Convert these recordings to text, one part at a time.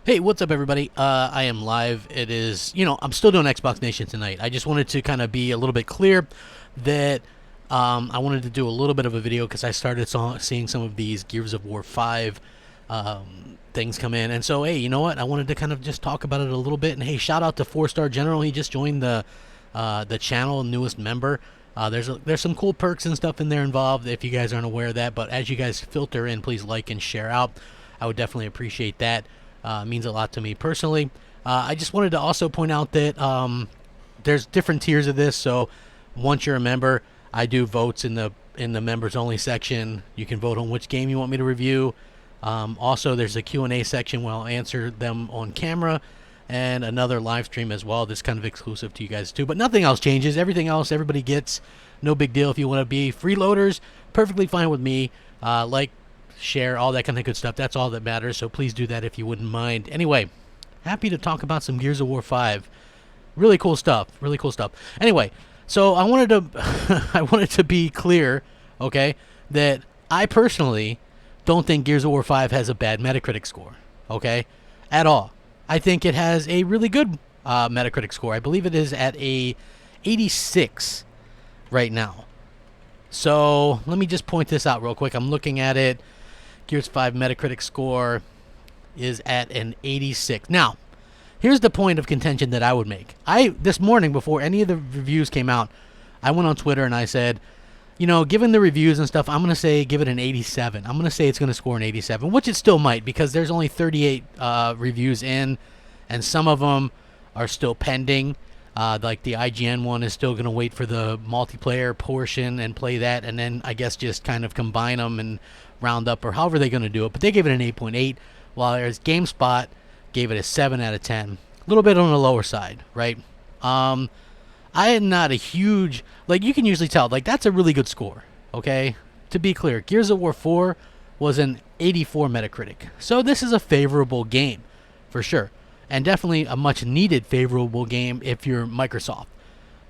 Hey, what's up, everybody? I am live. It is, I'm still doing Xbox Nation tonight. I just wanted to kind of be a little bit clear that I wanted to do a little bit of a video because I started seeing some of these Gears of War 5 things come in. And so, hey, you know what? I wanted to kind of just talk about it a little bit. And, hey, shout out to 4-Star General. He just joined the channel, newest member. There's some cool perks and stuff in there involved if you guys aren't aware of that. But as you guys filter in, please like and share out. I would definitely appreciate that. Means a lot to me personally. I just wanted to also point out that there's different tiers of this. So once you're a member, I do votes in the members only section. You can vote on which game you want me to review. Also, there's a Q&A section where I'll answer them on camera, and another live stream as well. That's kind of exclusive to you guys too. But nothing else changes. Everything else everybody gets. No big deal. If you want to be freeloaders, perfectly fine with me. Share, all that kind of good stuff. That's all that matters, so please do that if you wouldn't mind. Anyway, happy to talk about some Gears of War 5. Really cool stuff. Really cool stuff. Anyway, so I wanted to be clear, okay, that I personally don't think Gears of War 5 has a bad Metacritic score, okay, at all. I think it has a really good Metacritic score. I believe it is at a 86 right now. So let me just point this out real quick. I'm looking at it. Gears 5 Metacritic score is at an 86. Now, here's the point of contention that I would make. This morning, before any of the reviews came out, I went on Twitter and I said, given the reviews and stuff, I'm going to say give it an 87. I'm going to say it's going to score an 87, which it still might because there's only 38 reviews in, and some of them are still pending. Like the IGN one is still going to wait for the multiplayer portion and play that, and then I guess just kind of combine them and round up, or however they're going to do it. But they gave it an 8.8, while there's GameSpot gave it a 7 out of 10. A little bit on the lower side, right? I am not a huge, you can usually tell, that's a really good score, okay? To be clear, Gears of War 4 was an 84 Metacritic. So this is a favorable game, for sure. And definitely a much-needed favorable game if you're Microsoft.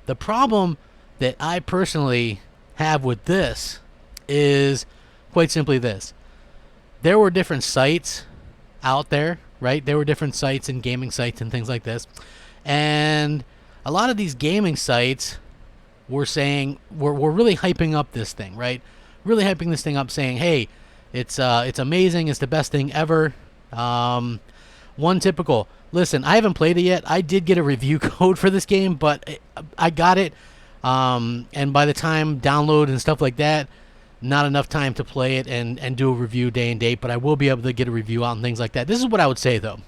The problem that I personally have with this is quite simply this. There were different sites out there, right? There were different sites and gaming sites and things like this. And a lot of these gaming sites were saying, we're really hyping up this thing, right? Really hyping this thing up, saying, hey, it's amazing, it's the best thing ever. One typical... Listen, I haven't played it yet. I did get a review code for this game, but I got it. And by the time download and stuff like that, not enough time to play it and do a review day and date, but I will be able to get a review out and things like that. This is what I would say, though.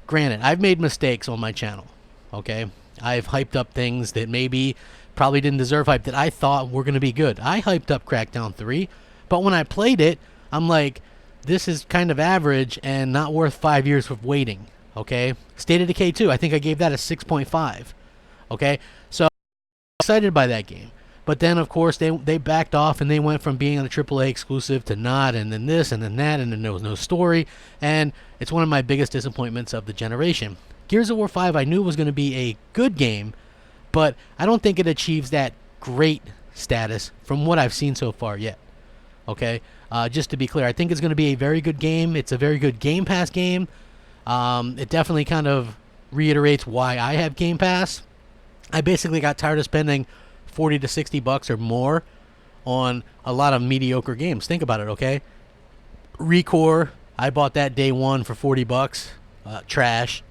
Granted, I've made mistakes on my channel, okay? I've hyped up things that maybe probably didn't deserve hype that I thought were going to be good. I hyped up Crackdown 3, but when I played it, I'm like, this is kind of average and not worth 5 years of waiting. Okay, State of Decay 2, I think I gave that a 6.5. Okay, so I'm excited by that game. But then, of course, they backed off and they went from being on a AAA exclusive to not, and then this, and then that, and then there was no story. And it's one of my biggest disappointments of the generation. Gears of War 5, I knew was going to be a good game, but I don't think it achieves that great status from what I've seen so far yet. Okay, just to be clear, I think it's going to be a very good game. It's a very good Game Pass game. It definitely kind of reiterates why I have Game Pass. I basically got tired of spending $40 to $60 or more on a lot of mediocre games. Think about it, okay? Recore, I bought that day one for $40. Trash.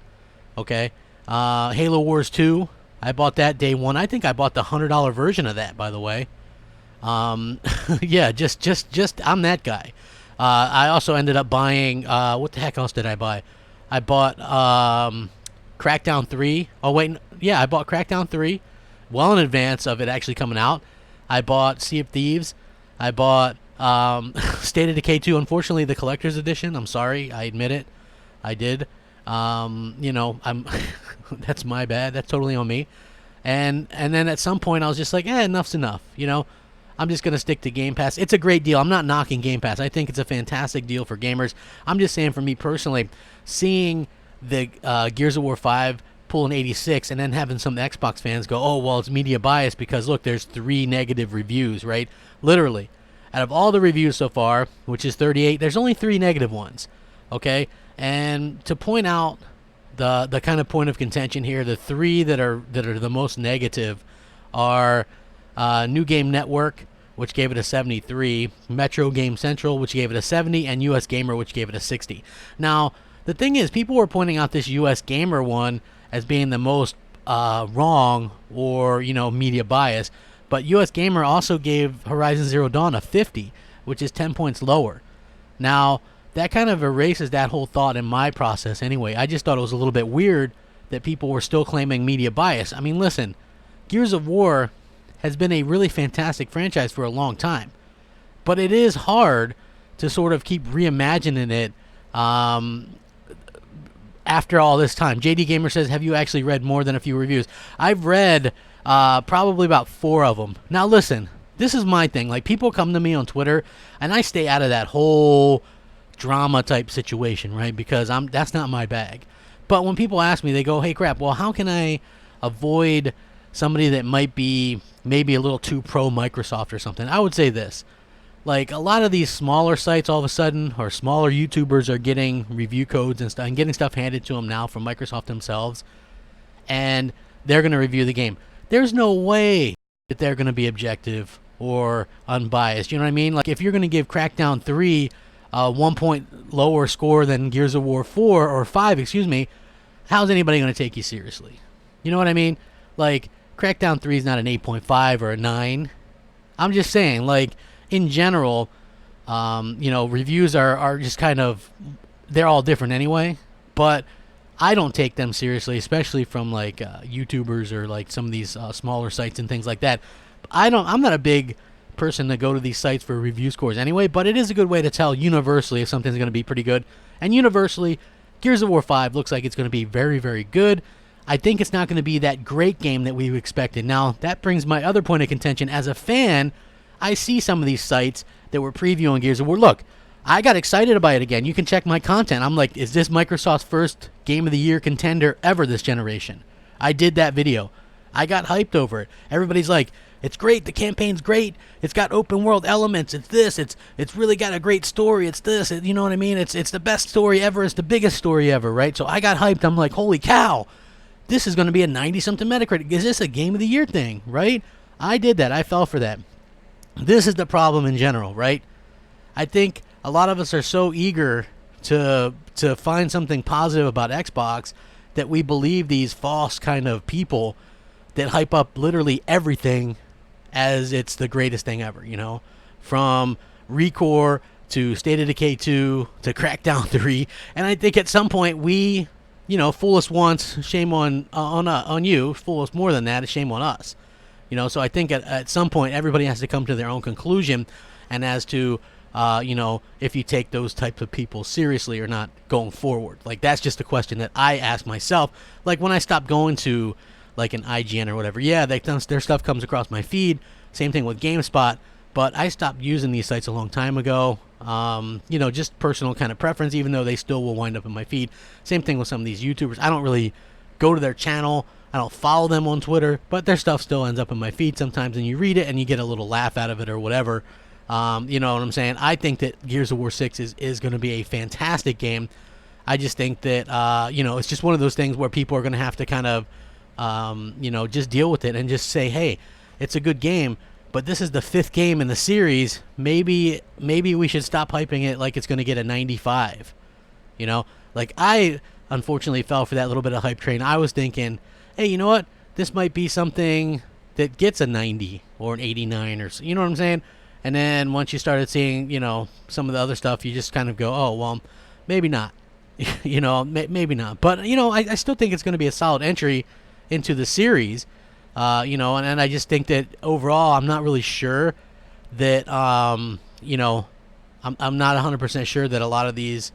Okay. Halo Wars 2, I bought that day one. I think I bought the $100 version of that, by the way. Yeah, just I'm that guy. I also ended up buying, what the heck else did I buy? I bought Crackdown 3. Oh, wait. Yeah, I bought Crackdown 3 well in advance of it actually coming out. I bought Sea of Thieves. I bought State of Decay 2. Unfortunately, the collector's edition. I'm sorry. I admit it. I did. I'm that's my bad. That's totally on me. And then at some point, I was just like, enough's enough. I'm just going to stick to Game Pass. It's a great deal. I'm not knocking Game Pass. I think it's a fantastic deal for gamers. I'm just saying for me personally, seeing the Gears of War 5 pull an 86 and then having some Xbox fans go, oh, well, it's media bias because, look, there's 3 negative reviews, right? Literally. Out of all the reviews so far, which is 38, there's only 3 negative ones, okay? And to point out the kind of point of contention here, the three that are the most negative are New Game Network, which gave it a 73, Metro Game Central, which gave it a 70, and US Gamer, which gave it a 60. Now, the thing is, people were pointing out this US Gamer one as being the most wrong, or, media bias, but US Gamer also gave Horizon Zero Dawn a 50, which is 10 points lower. Now, that kind of erases that whole thought in my process anyway. I just thought it was a little bit weird that people were still claiming media bias. I mean, listen, Gears of War has been a really fantastic franchise for a long time, but it is hard to sort of keep reimagining it after all this time. JD Gamer says, have you actually read more than a few reviews? I've read probably about 4 of them. Now listen, this is my thing. Like, people come to me on Twitter, and I stay out of that whole drama type situation, right? Because that's not my bag. But when people ask me, they go, hey, Crap, well, how can I avoid somebody that might be maybe a little too pro Microsoft or something? I would say this. Like, a lot of these smaller sites all of a sudden, or smaller YouTubers, are getting review codes and stuff, and getting stuff handed to them now from Microsoft themselves, and they're going to review the game. There's no way that they're going to be objective or unbiased. You know what I mean? Like, if you're going to give Crackdown 3 1 point lower score than Gears of War 4 or 5, excuse me, how's anybody going to take you seriously? You know what I mean? Like, Crackdown 3 is not an 8.5 or a 9. I'm just saying, like, in general, reviews are just kind of, they're all different anyway, but I don't take them seriously, especially from like YouTubers or like some of these smaller sites and things like that. I'm not a big person to go to these sites for review scores anyway, but it is a good way to tell universally if something's going to be pretty good. And universally, Gears of War 5 looks like it's going to be very, very good. I think it's not going to be that great game that we expected. Now, that brings my other point of contention. As a fan, I see some of these sites that were previewing Gears of War. Look, I got excited about it again. You can check my content. I'm like, is this Microsoft's first Game of the Year contender ever this generation? I did that video. I got hyped over it. Everybody's like, it's great. The campaign's great. It's got open world elements. It's this. It's really got a great story. It's this. You know what I mean? It's the best story ever. It's the biggest story ever, right? So I got hyped. I'm like, holy cow. This is going to be a 90-something Metacritic. Is this a Game of the Year thing, right? I did that. I fell for that. This is the problem in general, right? I think a lot of us are so eager to find something positive about Xbox that we believe these false kind of people that hype up literally everything as it's the greatest thing ever, you know? From Recore to State of Decay 2 to Crackdown 3. And I think at some point we, fool us once, shame on you. Fool us more than that, shame on us. So I think at some point everybody has to come to their own conclusion, and as to if you take those types of people seriously or not going forward. Like, that's just a question that I ask myself. Like, when I stopped going to like an IGN or whatever, yeah, their stuff comes across my feed. Same thing with GameSpot, but I stopped using these sites a long time ago. Just personal kind of preference, even though they still will wind up in my feed. Same thing with some of these YouTubers. I don't really go to their channel. I don't follow them on Twitter, but their stuff still ends up in my feed sometimes, and you read it and you get a little laugh out of it or whatever. You know what I'm saying? I think that Gears of War 6 is going to be a fantastic game. I just think that, it's just one of those things where people are going to have to kind of, just deal with it and just say, hey, it's a good game, but this is the 5th game in the series. Maybe we should stop hyping it like it's going to get a 95. Like, I unfortunately fell for that little bit of hype train. I was thinking, hey, you know what? This might be something that gets a 90 or an 89 or, you know what I'm saying? And then once you started seeing, some of the other stuff, you just kind of go, oh, well, maybe not. Maybe not. But, I still think it's going to be a solid entry into the series. And I just think that overall, I'm not really sure that, I'm not 100% sure that a lot of these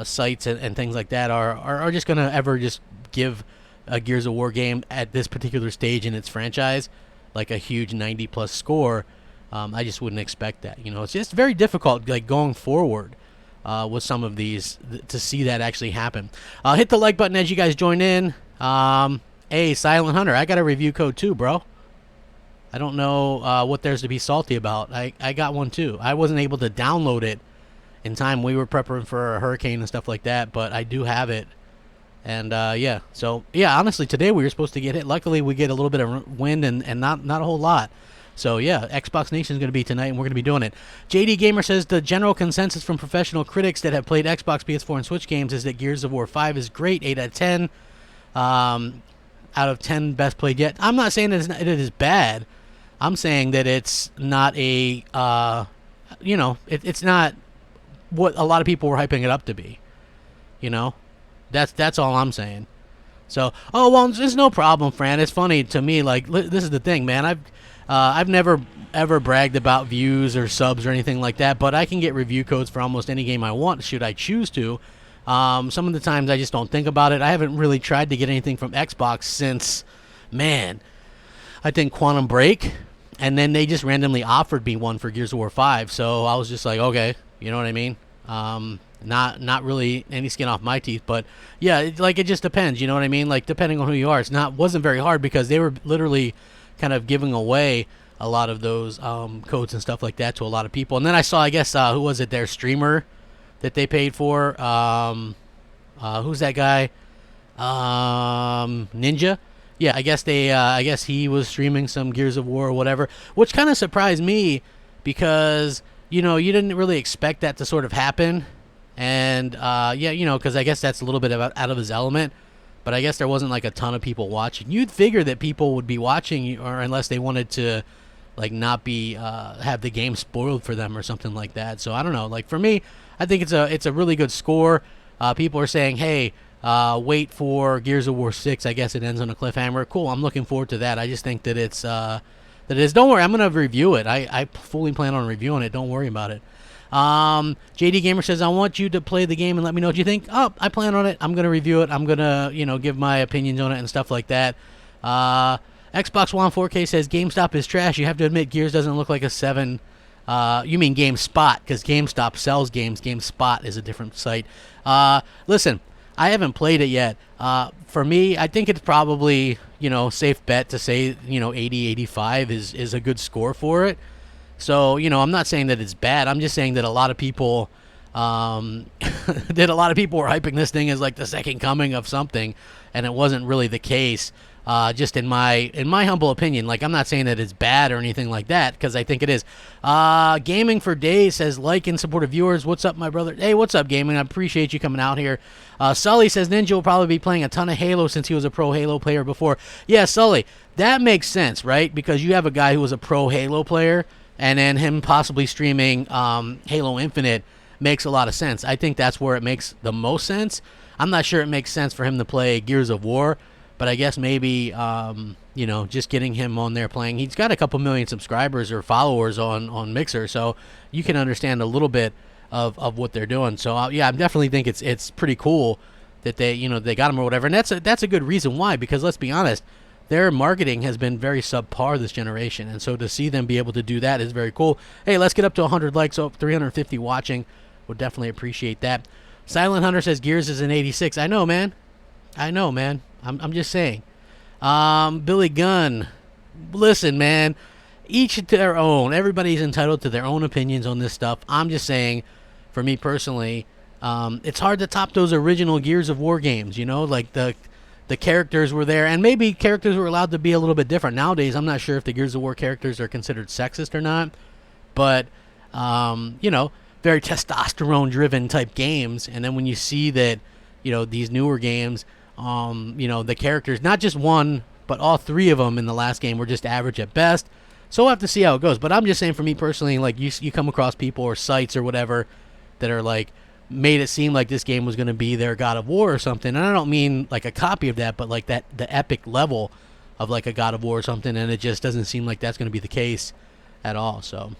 sites and things like that are just going to ever just give a Gears of War game at this particular stage in its franchise like a huge 90+ score. I just wouldn't expect that. It's just very difficult, like, going forward with some of these to see that actually happen. Hit the like button as you guys join in. Hey, Silent Hunter, I got a review code too, bro. I don't know what there's to be salty about. I got one too. I wasn't able to download it in time. We were prepping for a hurricane and stuff like that, but I do have it. And yeah, so yeah, honestly, today we were supposed to get hit. Luckily, we get a little bit of wind and not a whole lot. So yeah, Xbox Nation is going to be tonight, and we're going to be doing it. JD Gamer says the general consensus from professional critics that have played Xbox, PS4, and Switch games is that Gears of War 5 is great, 8 out of 10. Out of 10 best played yet. I'm not saying that it is bad. I'm saying that it's not a, it's not what a lot of people were hyping it up to be. You know, that's all I'm saying. So, oh well, it's no problem, Fran. It's funny to me. Like, this is the thing, man. I've never ever bragged about views or subs or anything like that, but I can get review codes for almost any game I want, should I choose to. Some of the times I just don't think about it. I haven't really tried to get anything from Xbox since, man, I think Quantum Break, and then they just randomly offered me one for Gears of War 5, so I was just like, okay, you know what I mean? Not really any skin off my teeth, but yeah, it just depends, you know what I mean? Like, depending on who you are, wasn't very hard because they were literally kind of giving away a lot of those codes and stuff like that to a lot of people. And then I saw, I guess, who was it, their streamer that they paid for, who's that guy? Ninja? Yeah, I guess he was streaming some Gears of War or whatever, which kind of surprised me because, you know, you didn't really expect that to sort of happen. And, yeah, you know, because I guess that's a little bit out of his element. But I guess there wasn't, like, a ton of people watching. You'd figure that people would be watching, or unless they wanted to, like, not be, have the game spoiled for them or something like that. So, I don't know. Like, for me, I think it's a really good score. People are saying, hey, wait for Gears of War 6. I guess it ends on a cliffhanger. Cool, I'm looking forward to that. I just think that it's, don't worry, I'm going to review it. I fully plan on reviewing it. Don't worry about it. JD Gamer says, I want you to play the game and let me know what you think. Oh, I plan on it. I'm going to review it. I'm going to, you know, give my opinions on it and stuff like that. Xbox One 4K says, GameStop is trash. You have to admit, Gears doesn't look like a 7. You mean GameSpot, because GameStop sells games. GameSpot is a different site. Listen, I haven't played it yet. For me, I think it's probably, you know, safe bet to say, you know, 80, 85 is a good score for it. So, you know, I'm not saying that it's bad. I'm just saying that a lot of people, were hyping this thing as like the second coming of something, and it wasn't really the case. Just in my humble opinion. Like, I'm not saying that it's bad or anything like that, because I think it is. Gaming for Days says, like and support of viewers. What's up, my brother? Hey, what's up, Gaming? I appreciate you coming out here. Sully says, Ninja will probably be playing a ton of Halo since he was a pro Halo player before. Yeah, Sully, that makes sense, right? Because you have a guy who was a pro Halo player, and then him possibly streaming Halo Infinite makes a lot of sense. I think that's where it makes the most sense. I'm not sure it makes sense for him to play Gears of War, but I guess maybe, you know, just getting him on there playing. He's got a couple million subscribers or followers on Mixer, so you can understand a little bit of what they're doing. So, yeah, I definitely think it's pretty cool that they got him or whatever. And that's a good reason why, because let's be honest, their marketing has been very subpar this generation. And so to see them be able to do that is very cool. Hey, let's get up to 100 likes, so 350 watching. Would definitely appreciate that. Silent Hunter says Gears is an 86. I know, man. I'm just saying. Billy Gunn, listen, man. Each to their own. Everybody's entitled to their own opinions on this stuff. I'm just saying, for me personally, it's hard to top those original Gears of War games. You know, like the characters were there, and maybe characters were allowed to be a little bit different. Nowadays, I'm not sure if the Gears of War characters are considered sexist or not, but you know, very testosterone-driven type games. And then when you see that, you know, these newer games, you know, the characters, not just one, but all three of them in the last game were just average at best. So we'll have to see how it goes. But I'm just saying, for me personally, like, you come across people or sites or whatever that are like, made it seem like this game was going to be their God of War or something. And I don't mean like a copy of that, but like the epic level of like a God of War or something. And it just doesn't seem like that's going to be the case at all. So,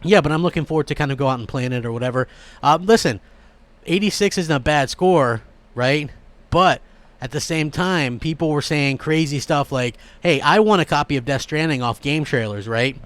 yeah, but I'm looking forward to kind of go out and playing it or whatever. Listen, 86 isn't a bad score, right? But at the same time, people were saying crazy stuff like, hey, I want a copy of Death Stranding off game trailers, right?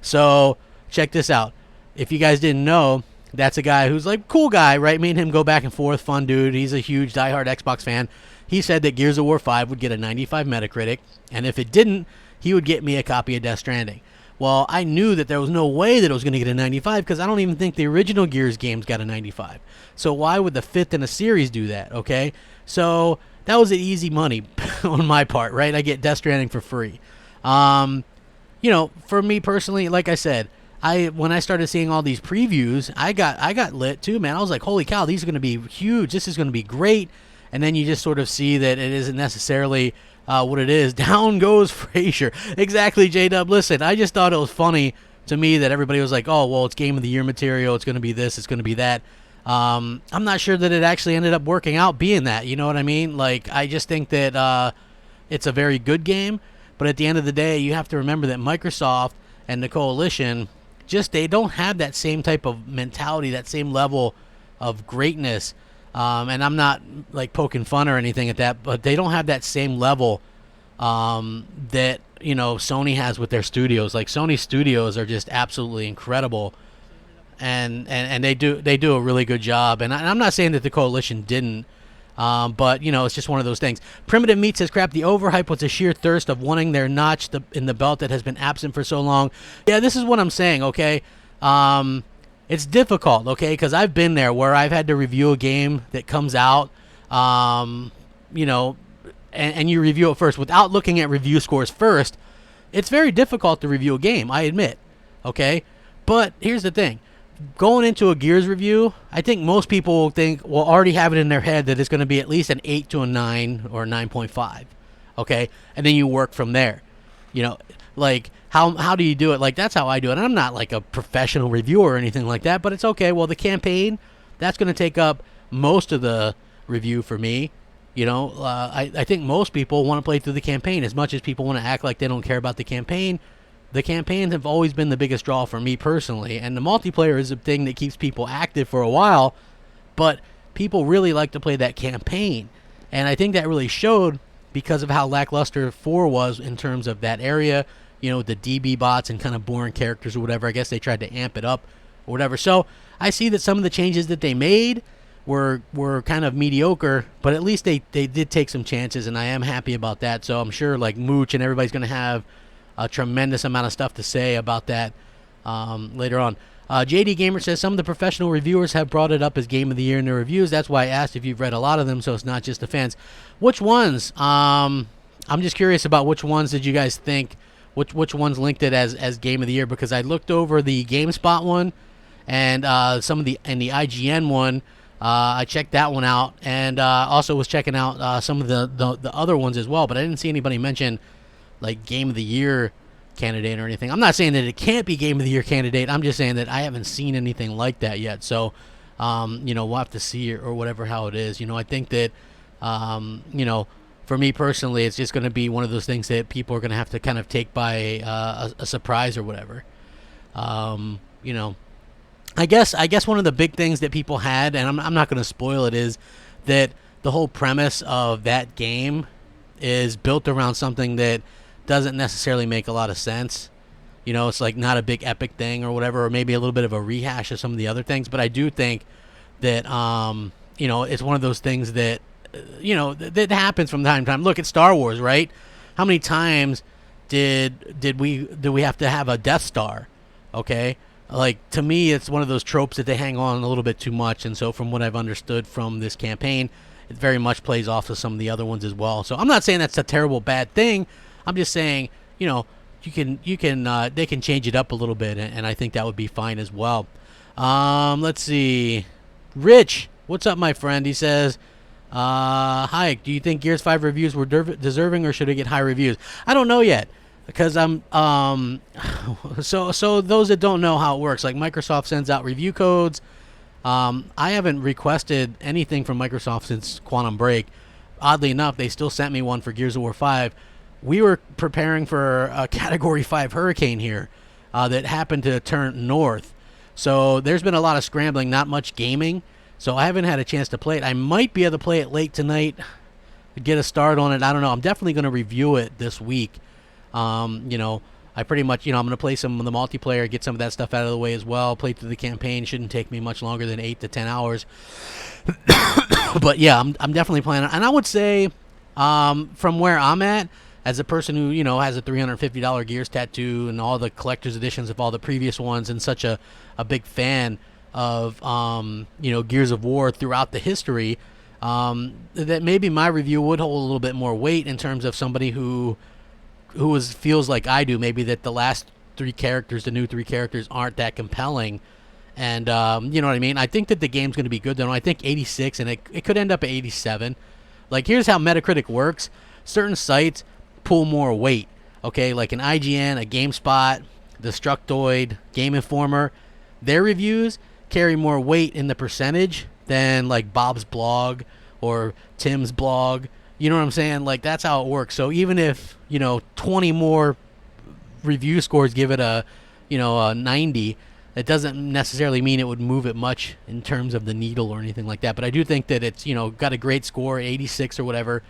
So check this out. If you guys didn't know, that's a guy who's like, cool guy, right? Me and him go back and forth, fun dude. He's a huge diehard Xbox fan. He said that Gears of War 5 would get a 95 Metacritic, and if it didn't, he would get me a copy of Death Stranding. Well, I knew that there was no way that it was going to get a 95 because I don't even think the original Gears games got a 95. So why would the 5th in a series do that, okay? So that was an easy money on my part, right? I get Death Stranding for free. You know, for me personally, like I said, when I started seeing all these previews, I got lit too, man. I was like, holy cow, these are going to be huge. This is going to be great. And then you just sort of see that it isn't necessarily what it is. Down goes Frazier. Exactly, J-Dub. Listen, I just thought it was funny to me that everybody was like, oh, well, it's Game of the Year material. It's going to be this. It's going to be that. I'm not sure that it actually ended up working out being that. You know what I mean? Like, I just think that it's a very good game. But at the end of the day, you have to remember that Microsoft and the Coalition, they don't have that same type of mentality, that same level of greatness. And I'm not like poking fun or anything at that, but they don't have that same level that, you know, Sony has with their studios. Like, Sony studios are just absolutely incredible, and they do a really good job. And I'm not saying that the Coalition didn't, but, you know, it's just one of those things. Primitive Meat says, crap, the overhype was a sheer thirst of wanting their notch in the belt that has been absent for so long. Yeah, this is what I'm saying, okay? It's difficult, okay, because I've been there where I've had to review a game that comes out, you know, and you review it first without looking at review scores first. It's very difficult to review a game, I admit, okay? But here's the thing. Going into a Gears review, I think most people will already have it in their head that it's going to be at least an 8 to a 9 or 9.5, okay? And then you work from there. You know, like, how do you do it? Like, that's how I do it. And I'm not like a professional reviewer or anything like that, but it's okay. Well, the campaign, that's going to take up most of the review for me. You know, I think most people want to play through the campaign. As much as people want to act like they don't care about the campaigns have always been the biggest draw for me personally. And the multiplayer is a thing that keeps people active for a while, but people really like to play that campaign. And I think that really showed because of how lackluster 4 was in terms of that area, you know, the DB bots and kind of boring characters or whatever. I guess they tried to amp it up or whatever. So I see that some of the changes that they made were kind of mediocre, but at least they did take some chances, and I am happy about that. So I'm sure like Mooch and everybody's going to have a tremendous amount of stuff to say about that later on. JD Gamer says some of the professional reviewers have brought it up as Game of the Year in their reviews. That's why I asked if you've read a lot of them, so it's not just the fans. Which ones? I'm just curious about which ones did you guys think, which ones linked it as Game of the Year, because I looked over the GameSpot one and some of the IGN one. I checked that one out, and also was checking out some of the other ones as well, but I didn't see anybody mention like Game of the Year candidate or anything. I'm not saying that it can't be Game of the Year candidate. I'm just saying that I haven't seen anything like that yet. So, you know, we'll have to see or whatever how it is. You know, I think that, you know, for me personally, it's just going to be one of those things that people are going to have to kind of take by a surprise or whatever. You know, I guess one of the big things that people had, and I'm not going to spoil it, is that the whole premise of that game is built around something that doesn't necessarily make a lot of sense. You know, it's like not a big epic thing or whatever, or maybe a little bit of a rehash of some of the other things. But I do think that, you know, it's one of those things that, you know, that happens from time to time. Look at Star Wars, right? How many times did we have to have a Death Star? Okay, like, to me, it's one of those tropes that they hang on a little bit too much. And so, from what I've understood from this campaign, it very much plays off of some of the other ones as well. So I'm not saying that's a terrible bad thing. I'm just saying, you know, they can change it up a little bit, and I think that would be fine as well. Let's see. Rich, what's up, my friend? He says, hi, do you think Gears 5 reviews were deserving, or should it get high reviews? I don't know yet, because I'm so those that don't know how it works, like, Microsoft sends out review codes. I haven't requested anything from Microsoft since Quantum Break. Oddly enough, they still sent me one for Gears of War 5. We were preparing for a Category 5 hurricane here that happened to turn north. So there's been a lot of scrambling, not much gaming. So I haven't had a chance to play it. I might be able to play it late tonight, get a start on it. I don't know. I'm definitely going to review it this week. You know, I pretty much, you know, I'm going to play some of the multiplayer, get some of that stuff out of the way as well. Play through the campaign. Shouldn't take me much longer than 8 to 10 hours. But yeah, I'm definitely planning. And I would say, from where I'm at, as a person who, you know, has a $350 Gears tattoo and all the collector's editions of all the previous ones, and such a big fan of, you know, Gears of War throughout the history, that maybe my review would hold a little bit more weight in terms of somebody who feels like I do, maybe that the last 3 characters, the new 3 characters, aren't that compelling. And, you know what I mean? I think that the game's going to be good, though. I think 86, and it could end up at 87. Like, here's how Metacritic works. Certain sites pull more weight, okay? Like an IGN, a GameSpot, Destructoid, Game Informer. Their reviews carry more weight in the percentage than, like, Bob's blog or Tim's blog. You know what I'm saying? Like, that's how it works. So even if, you know, 20 more review scores give it a, you know, a 90, it doesn't necessarily mean it would move it much in terms of the needle or anything like that. But I do think that it's, you know, got a great score, 86 or whatever.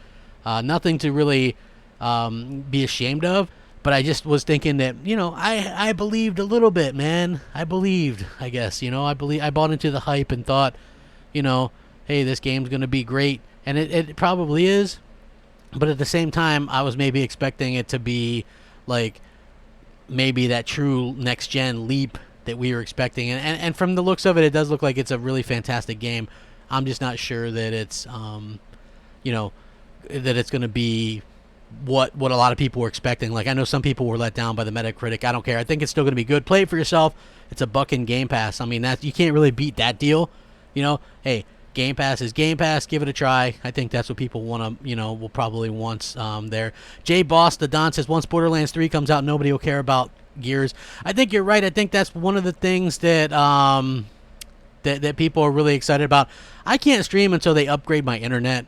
Nothing to really be ashamed of. But I just was thinking that, you know, I believed a little bit, man. I believed, I guess, you know, I bought into the hype and thought, you know, hey, this game's going to be great. And it probably is. But at the same time, I was maybe expecting it to be like maybe that true next-gen leap that we were expecting. And from the looks of it, it does look like it's a really fantastic game. I'm just not sure that it's, you know, that it's going to be what a lot of people were expecting. Like, I know some people were let down by the Metacritic. I don't care. I think it's still going to be good. Play it for yourself. It's $1 in Game Pass. I mean, you can't really beat that deal. You know, hey, Game Pass is Game Pass. Give it a try. I think that's what people want to, you know, will probably want there. J Boss the Don says, once Borderlands 3 comes out, nobody will care about Gears. I think you're right. I think that's one of the things that that people are really excited about. I can't stream until they upgrade my internet.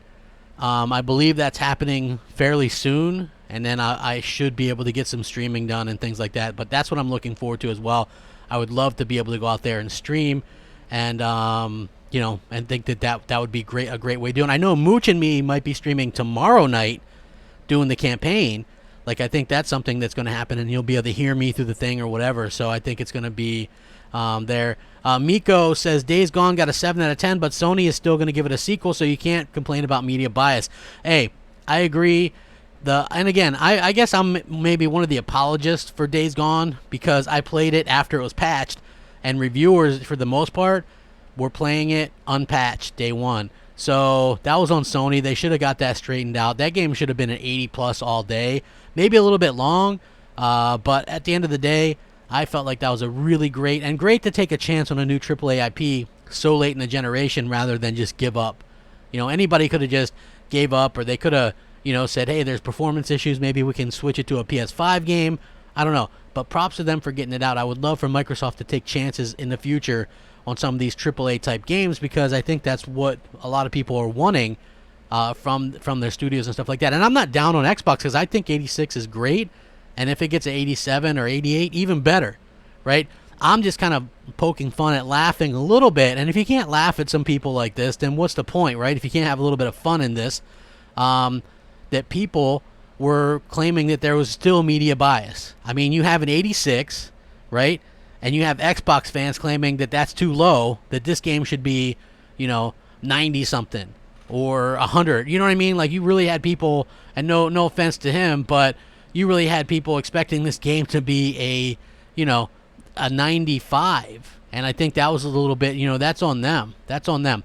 I believe that's happening fairly soon, and then I should be able to get some streaming done and things like that. But that's what I'm looking forward to as well. I would love to be able to go out there and stream, and you know, and think that would be a great way to do it. I know Mooch and me might be streaming tomorrow night doing the campaign. Like, I think that's something that's going to happen, and you'll be able to hear me through the thing or whatever. So I think it's going to be there. Miko says, Days Gone got a 7 out of 10, but Sony is still going to give it a sequel, so you can't complain about media bias. Hey, I agree. And again, I guess I'm maybe one of the apologists for Days Gone, because I played it after it was patched, and reviewers, for the most part, were playing it unpatched day one. So that was on Sony. They should have got that straightened out. That game should have been an 80+ all day. Maybe a little bit long, but at the end of the day, I felt like that was a really great to take a chance on a new AAA IP so late in the generation rather than just give up. You know, anybody could have just gave up, or they could have, you know, said, hey, there's performance issues. Maybe we can switch it to a PS5 game. I don't know. But props to them for getting it out. I would love for Microsoft to take chances in the future on some of these AAA type games, because I think that's what a lot of people are wanting from their studios and stuff like that. And I'm not down on Xbox, because I think 86 is great. And if it gets an 87 or 88, even better, right? I'm just kind of poking fun at laughing a little bit. And if you can't laugh at some people like this, then what's the point, right? If you can't have a little bit of fun in this, that people were claiming that there was still media bias. I mean, you have an 86, right? And you have Xbox fans claiming that that's too low, that this game should be, you know, 90-something or 100. You know what I mean? Like, you really had people, and no offense to him, but you really had people expecting this game to be a, you know, a 95. And I think that was a little bit, you know, that's on them. That's on them.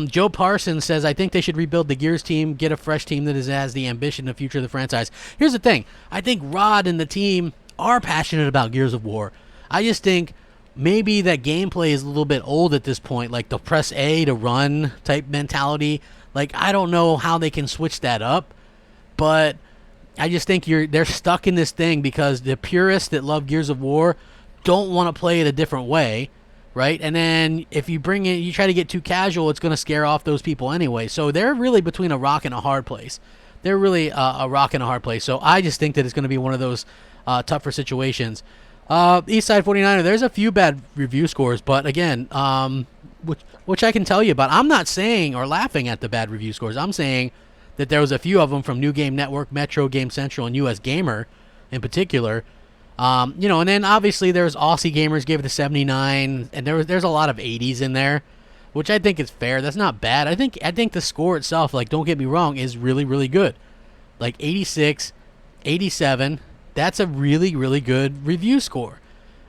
Joe Parsons says, I think they should rebuild the Gears team, get a fresh team that has the ambition to future the franchise. Here's the thing. I think Rod and the team are passionate about Gears of War. I just think maybe that gameplay is a little bit old at this point, like the press A to run type mentality. Like, I don't know how they can switch that up, but I just think they're stuck in this thing because the purists that love Gears of War don't want to play it a different way, right? And then if you try to get too casual, it's going to scare off those people anyway. So they're really between a rock and a hard place. They're really a rock and a hard place. So I just think that it's going to be one of those tougher situations. Eastside 49er, there's a few bad review scores, but again, which I can tell you about. I'm not saying or laughing at the bad review scores. I'm saying that there was a few of them from New Game Network, Metro, Game Central, and US Gamer in particular. You know, and then obviously there's Aussie Gamers gave it a 79, and there's a lot of 80s in there, which I think is fair. That's not bad. I think the score itself, like, don't get me wrong, is really, really good. Like 86 87. That's a really, really good review score.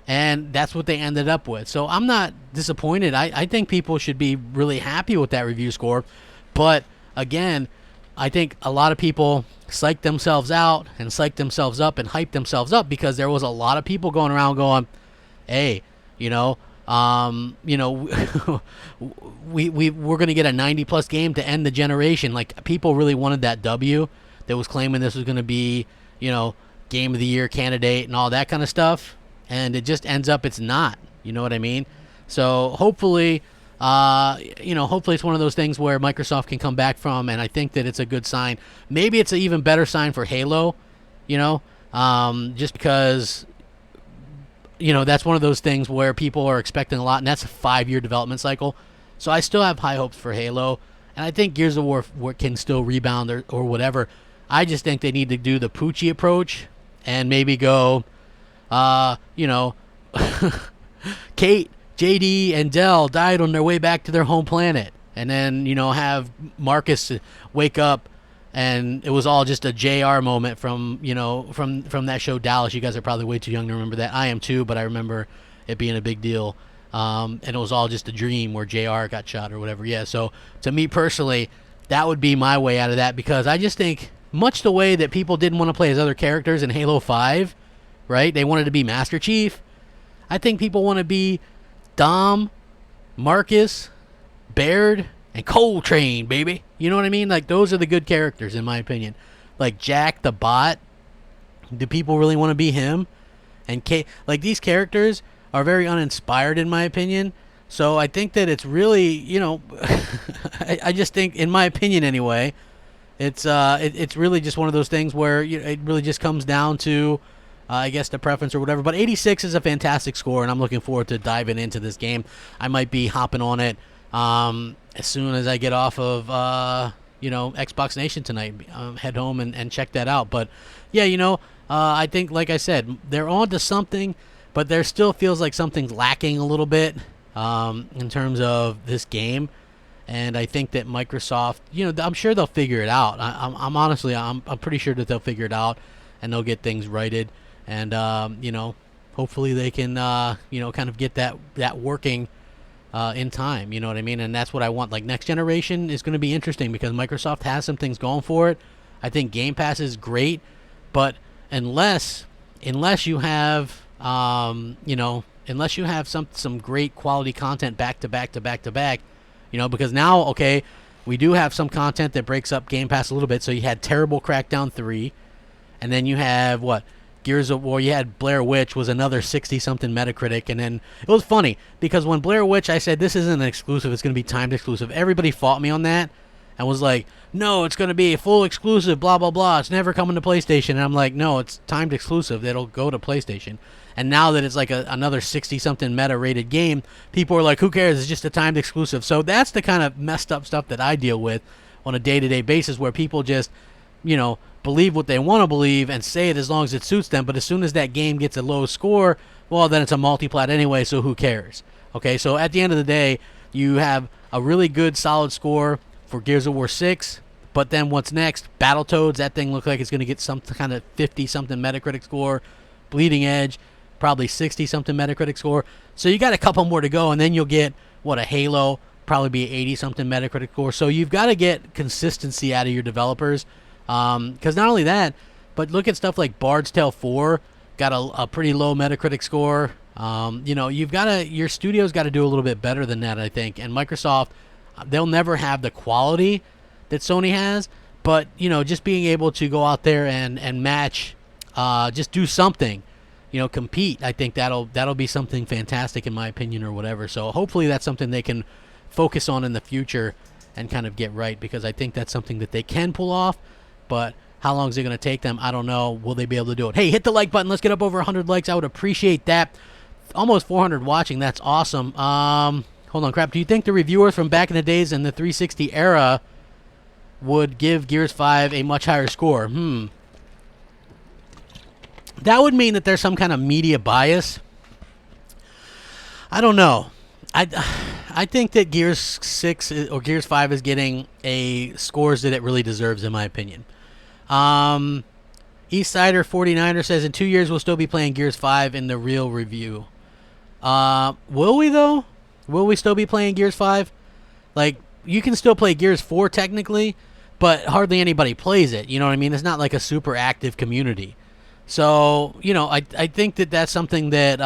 And that's what they ended up with. So I'm not disappointed. I think people should be really happy with that review score. But again, I think a lot of people psyched themselves out and psyched themselves up and hyped themselves up because there was a lot of people going around going, hey, you know, we're going to get a 90-plus game to end the generation. Like, people really wanted that W that was claiming this was going to be, game of the year candidate and all that kind of stuff. And it just ends up it's not. You know what I mean? So hopefully, hopefully it's one of those things where Microsoft can come back from, and I think that it's a good sign. Maybe it's an even better sign for Halo, just because, that's one of those things where people are expecting a lot, and that's a 5-year development cycle. So I still have high hopes for Halo, and I think Gears of War can still rebound or whatever. I just think they need to do the Poochie approach and maybe go, Kate, JD, and Dell died on their way back to their home planet. And then, have Marcus wake up and it was all just a JR moment from that show Dallas. You guys are probably way too young to remember that. I am too, but I remember it being a big deal. And it was all just a dream where JR got shot or whatever. Yeah, so to me personally, that would be my way out of that, because I just think much the way that people didn't want to play as other characters in Halo 5, right? They wanted to be Master Chief. I think people want to be Dom, Marcus, Baird, and Coltrane, baby. You know what I mean? Like, those are the good characters, in my opinion. Like, Jack the Bot. Do people really want to be him? And these characters are very uninspired, in my opinion. So I think that it's really, I just think, in my opinion anyway, it's really just one of those things where it really just comes down to, I guess, the preference or whatever. But 86 is a fantastic score, and I'm looking forward to diving into this game. I might be hopping on it as soon as I get off of, Xbox Nation tonight. Head home and check that out. But, yeah, I think, like I said, they're on to something, but there still feels like something's lacking a little bit in terms of this game. And I think that Microsoft, I'm sure they'll figure it out. I'm honestly, I'm pretty sure that they'll figure it out and they'll get things righted. And, hopefully they can, kind of get that working in time. You know what I mean? And that's what I want. Like, next generation is going to be interesting because Microsoft has some things going for it. I think Game Pass is great, but unless you have, unless you have some great quality content back to back, because now, okay, we do have some content that breaks up Game Pass a little bit. So you had terrible Crackdown 3, and then you have Gears of War. You had Blair Witch was another 60-something Metacritic, and then it was funny because when Blair Witch, I said this isn't an exclusive, it's going to be timed exclusive. Everybody fought me on that and was like, no, it's going to be a full exclusive, blah blah blah. It's never coming to PlayStation. And I'm like, no, it's timed exclusive. It'll go to PlayStation. And now that it's like another 60-something meta-rated game, people are like, who cares? It's just a timed exclusive. So that's the kind of messed up stuff that I deal with on a day-to-day basis, where people just, believe what they want to believe and say it as long as it suits them. But as soon as that game gets a low score, well, then it's a multi-plat anyway, so who cares? Okay, so at the end of the day, you have a really good, solid score for Gears of War 6, but then what's next? Battletoads, that thing looks like it's going to get some kind of 50-something Metacritic score. Bleeding Edge, probably 60-something Metacritic score. So you got a couple more to go, and then you'll get, a Halo, probably be 80-something Metacritic score. So you've got to get consistency out of your developers. Because not only that, but look at stuff like Bard's Tale 4, got a pretty low Metacritic score. Your studio's got to do a little bit better than that, I think. And Microsoft, they'll never have the quality that Sony has, but, just being able to go out there and match, just do something, compete. I think that'll be something fantastic in my opinion, or whatever. So hopefully that's something they can focus on in the future and kind of get right, because I think that's something that they can pull off. But how long is it going to take them? I don't know. Will they be able to do it? Hey, hit the like button. Let's get up over 100 likes. I would appreciate that. Almost 400 watching. That's awesome. Hold on, crap. Do you think the reviewers from back in the days in the 360 era would give Gears 5 a much higher score? That would mean that there's some kind of media bias. I don't know. I think that Gears 6 or Gears 5 is getting a scores that it really deserves, in my opinion. Eastsider 49er says in 2 years we'll still be playing Gears 5 in the real review. Will we though? Will we still be playing Gears 5? Like, you can still play Gears 4 technically, but hardly anybody plays it. You know what I mean? It's not like a super active community. So, you know, I think that that's something that,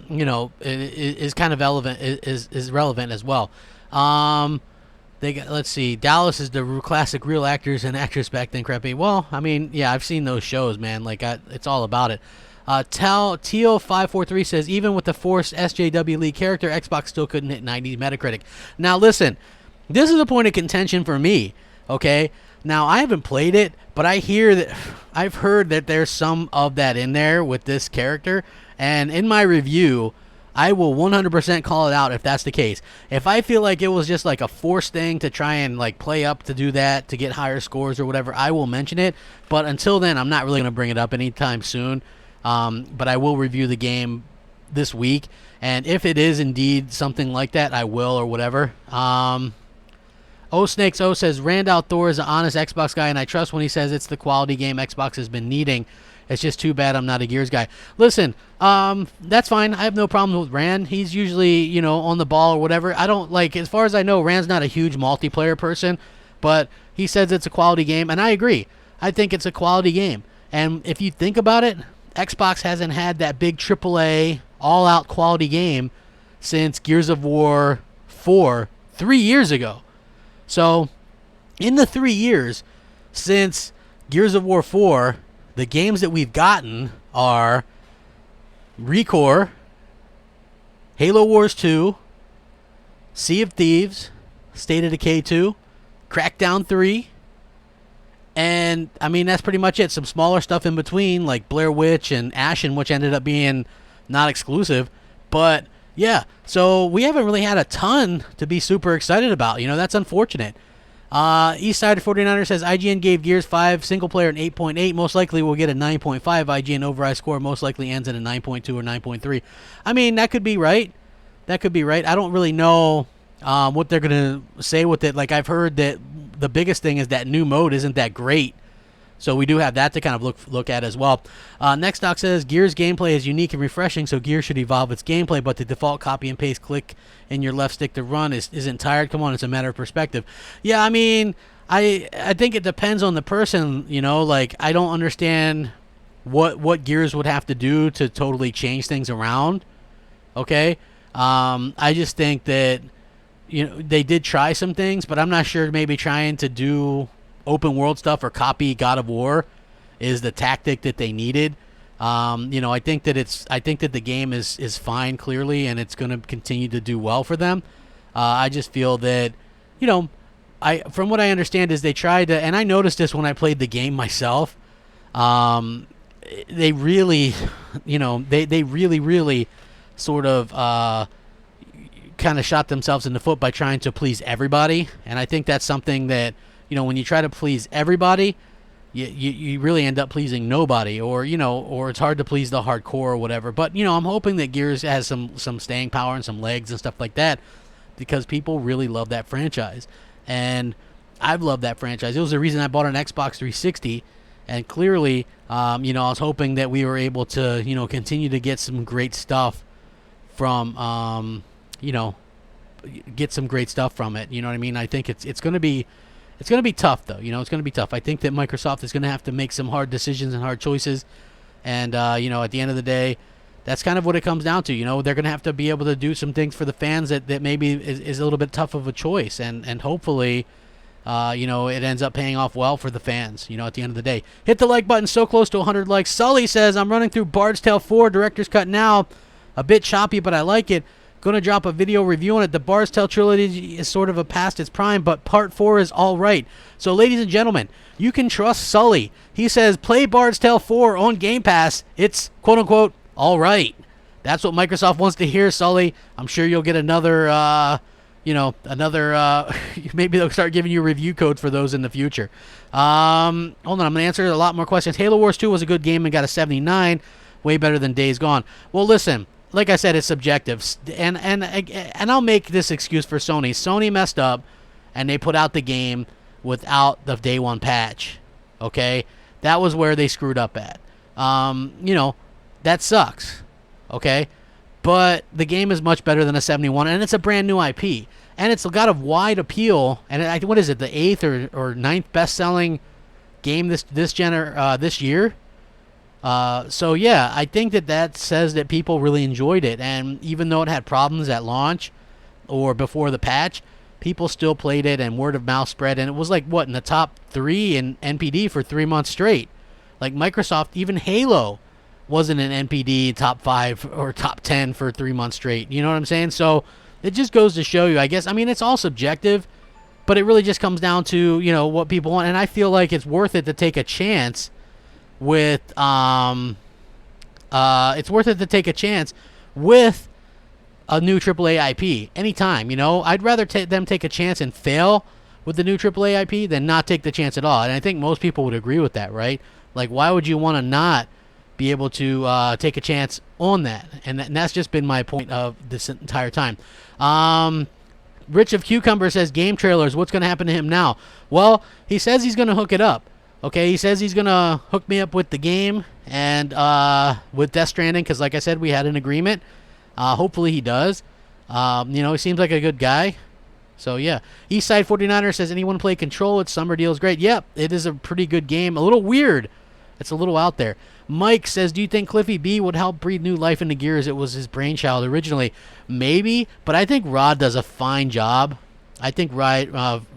you know, is kind of is relevant as well. They got, let's see, Dallas is the classic real actors and actors back then, crappy. Well, I mean, yeah, I've seen those shows, man. Like, it's all about it. Teo543 says, even with the forced SJW League character, Xbox still couldn't hit 90 Metacritic. Now, listen, this is a point of contention for me, okay? Now, I haven't played it, but I've heard that there's some of that in there with this character, and in my review, I will 100% call it out if that's the case. If I feel like it was just like a forced thing to try and like play up to do that, to get higher scores or whatever, I will mention it. But until then, I'm not really going to bring it up anytime soon. But I will review the game this week. And if it is indeed something like that, I will or whatever. Snakes O says, Randall Thor is an honest Xbox guy, and I trust when he says it's the quality game Xbox has been needing. It's just too bad I'm not a Gears guy. Listen, that's fine. I have no problem with Rand. He's usually, you know, on the ball or whatever. I don't, like, as far as I know, Rand's not a huge multiplayer person, but he says it's a quality game, and I agree. I think it's a quality game. And if you think about it, Xbox hasn't had that big AAA, all-out quality game since Gears of War 4 3 years ago. So, in the 3 years since Gears of War 4, the games that we've gotten are ReCore, Halo Wars 2, Sea of Thieves, State of Decay 2, Crackdown 3, and, I mean, that's pretty much it. Some smaller stuff in between, like Blair Witch and Ashen, which ended up being not exclusive. But, yeah, so we haven't really had a ton to be super excited about. You know, that's unfortunate. Eastside 49er says, IGN gave Gears 5 single player an 8.8. Most likely we'll get a 9.5. IGN overall score most likely ends at a 9.2 or 9.3. I mean, that could be right. That could be right. I don't really know what they're going to say with it. Like, I've heard that the biggest thing is that new mode isn't that great. So we do have that to kind of look at as well. Next doc says, Gears gameplay is unique and refreshing, so Gears should evolve its gameplay, but the default copy and paste click in your left stick to run isn't tired. Come on, it's a matter of perspective. Yeah, I mean, I think it depends on the person, you know, like, I don't understand what Gears would have to do to totally change things around, okay? I just think that, you know, they did try some things, but I'm not sure maybe trying to do open world stuff or copy God of War is the tactic that they needed. You know, I think that the game is fine clearly, and it's going to continue to do well for them. I just feel that, you know, from what I understand is they tried to, and I noticed this when I played the game myself. They really, you know, they really sort of kind of shot themselves in the foot by trying to please everybody, and I think that's something that, you know, when you try to please everybody, you really end up pleasing nobody, or, you know, or it's hard to please the hardcore or whatever. But, you know, I'm hoping that Gears has some staying power and some legs and stuff like that, because people really love that franchise, and I've loved that franchise. It was the reason I bought an Xbox 360, and clearly, you know, I was hoping that we were able to, you know, continue to get some great stuff from, you know, get some great stuff from it. You know what I mean? I think it's going to be tough, though. You know, it's going to be tough. I think that Microsoft is going to have to make some hard decisions and hard choices. And, you know, at the end of the day, that's kind of what it comes down to. You know, they're going to have to be able to do some things for the fans that maybe is a little bit tough of a choice. And hopefully, you know, it ends up paying off well for the fans, you know, at the end of the day. Hit the like button. So close to 100 likes. Sully says, I'm running through Bard's Tale 4 Director's Cut now. A bit choppy, but I like it. Going to drop a video review on it. The Bard's Tale trilogy is sort of past its prime, but part 4 is all right. So, ladies and gentlemen, you can trust Sully. He says, play Bard's Tale 4 on Game Pass. It's, quote-unquote, all right. That's what Microsoft wants to hear, Sully. I'm sure you'll get another, you know, maybe they'll start giving you review codes for those in the future. Hold on, I'm going to answer a lot more questions. Halo Wars 2 was a good game and got a 79. Way better than Days Gone. Well, listen. Like I said, it's subjective, and I'll make this excuse for Sony. Sony messed up, and they put out the game without the day one patch. Okay, That was where they screwed up at. You know, that sucks. Okay? But the game is much better than a 71, and it's a brand new IP. And it's got a wide appeal. And what is it, the 8th or 9th best-selling game this year? So, yeah, I think that says that people really enjoyed it. And even though it had problems at launch or before the patch, people still played it, and word of mouth spread. And it was like, what, in the top 3 in NPD for 3 months straight. Like Microsoft, even Halo wasn't an NPD top 5 or top 10 for 3 months straight. You know what I'm saying? So it just goes to show you, I guess. I mean, it's all subjective, but it really just comes down to, you know, what people want. And I feel like it's worth it to take a chance with a new AAA IP anytime. You know, I'd rather them take a chance and fail with the new AAA IP than not take the chance at all. And I think most people would agree with that, right? Like, why would you want to not be able to take a chance on that? And that's just been my point of this entire time. Rich of Cucumber says, game trailers, what's going to happen to him now? Well, he says he's going to hook it up. Okay, he says he's going to hook me up with the game and with Death Stranding, because like I said, we had an agreement. Hopefully he does. You know, he seems like a good guy. So, yeah. Eastside 49er says, anyone play Control? Its summer deal is great. Yep, it is a pretty good game. A little weird. It's a little out there. Mike says, do you think Cliffy B would help breathe new life into Gears? It was his brainchild originally. Maybe, but I think Rod does a fine job. I think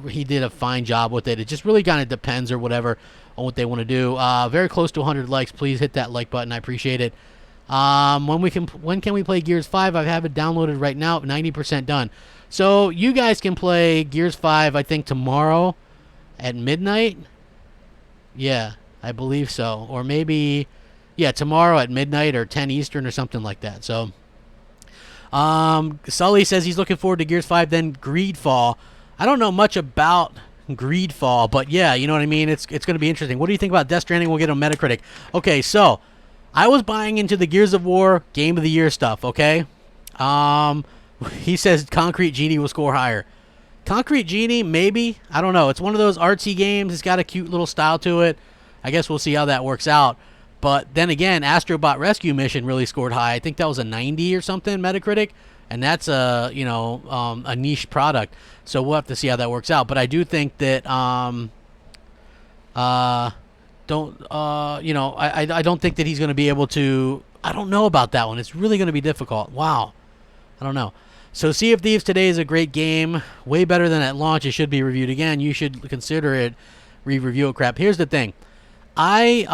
he did a fine job with it. It just really kind of depends or whatever on what they want to do. Very close to 100 likes. Please hit that like button. I appreciate it. When can we play Gears 5? I have it downloaded right now, 90% done. So you guys can play Gears 5, I think, tomorrow at midnight. Yeah, I believe so. Or maybe, yeah, tomorrow at midnight or 10 Eastern or something like that. So, Sully says he's looking forward to Gears 5, then Greedfall. I don't know much about Greedfall, but yeah, you know what I mean? It's going to be interesting. What do you think about Death Stranding? We'll get on Metacritic. Okay, so I was buying into the Gears of War Game of the Year stuff, okay? He says Concrete Genie will score higher. Concrete Genie, maybe. I don't know. It's one of those artsy games. It's got a cute little style to it. I guess we'll see how that works out. But then again, Astrobot Rescue Mission really scored high. I think that was a 90 or something Metacritic. And that's a niche product. So we'll have to see how that works out. But I do think that I don't think that he's going to be able to. I don't know about that one. It's really going to be difficult. Wow. I don't know. So Sea of Thieves today is a great game. Way better than at launch. It should be reviewed again. You should consider it. Review it, crap. Here's the thing. I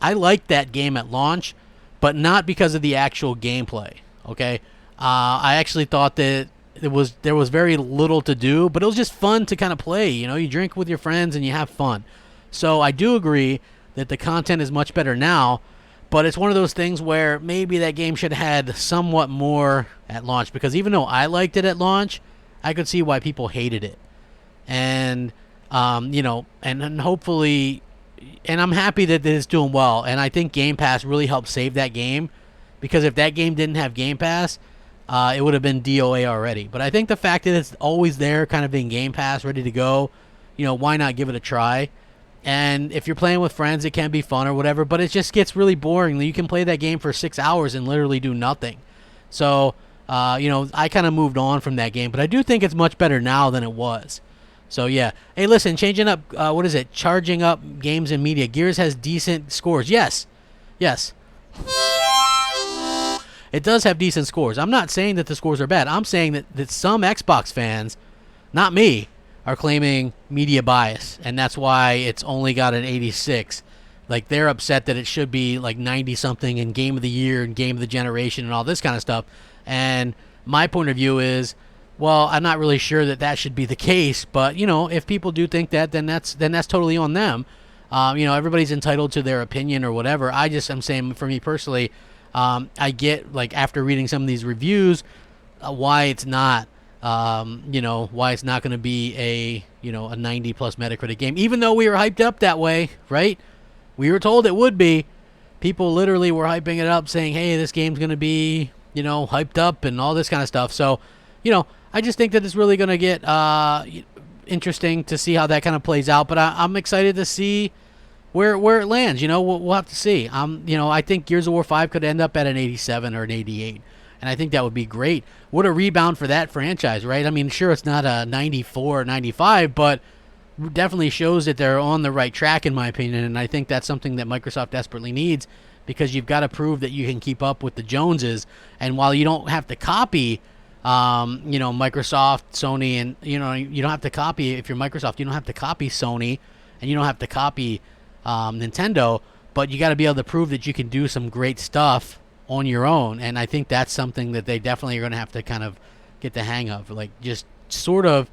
liked that game at launch, but not because of the actual gameplay. Okay. I actually thought that there was very little to do, but it was just fun to kind of play. You know, you drink with your friends and you have fun. So I do agree that the content is much better now, but it's one of those things where maybe that game should have had somewhat more at launch, because even though I liked it at launch, I could see why people hated it. And, and hopefully, and I'm happy that it's doing well, and I think Game Pass really helped save that game, because if that game didn't have Game Pass, it would have been DOA already. But I think the fact that it's always there, kind of in Game Pass, ready to go, why not give it a try? And if you're playing with friends, it can be fun or whatever, but it just gets really boring. You can play that game for 6 hours and literally do nothing. So, I kind of moved on from that game, but I do think it's much better now than it was. So, yeah. Hey, listen, changing up, charging up games and media. Gears has decent scores. Yes. It does have decent scores. I'm not saying that the scores are bad. I'm saying that some Xbox fans, not me, are claiming media bias, and that's why it's only got an 86. Like, they're upset that it should be like 90-something in Game of the Year and Game of the Generation and all this kind of stuff. And my point of view is, well, I'm not really sure that should be the case, but, if people do think that, then that's totally on them. Everybody's entitled to their opinion or whatever. I'm saying, for me personally, I get, like, after reading some of these reviews, why it's not why it's not going to be a 90 plus Metacritic game, even though we were hyped up that way, right? We were told it would be. People literally were hyping it up, saying, hey, this game's going to be, hyped up and all this kind of stuff. So, I just think that it's really going to get interesting to see how that kind of plays out. But I'm excited to see, where it lands. We'll have to see. I think Gears of War 5 could end up at an 87 or an 88, and I think that would be great. What a rebound for that franchise, right? I mean, sure, it's not a 94 or 95, but definitely shows that they're on the right track, in my opinion, and I think that's something that Microsoft desperately needs, because you've got to prove that you can keep up with the Joneses. And while you don't have to copy, Microsoft, Sony, and you don't have to copy, if you're Microsoft, you don't have to copy Sony, and you don't have to copy Nintendo, but you got to be able to prove that you can do some great stuff on your own. And I think that's something that they definitely are going to have to kind of get the hang of, like just sort of,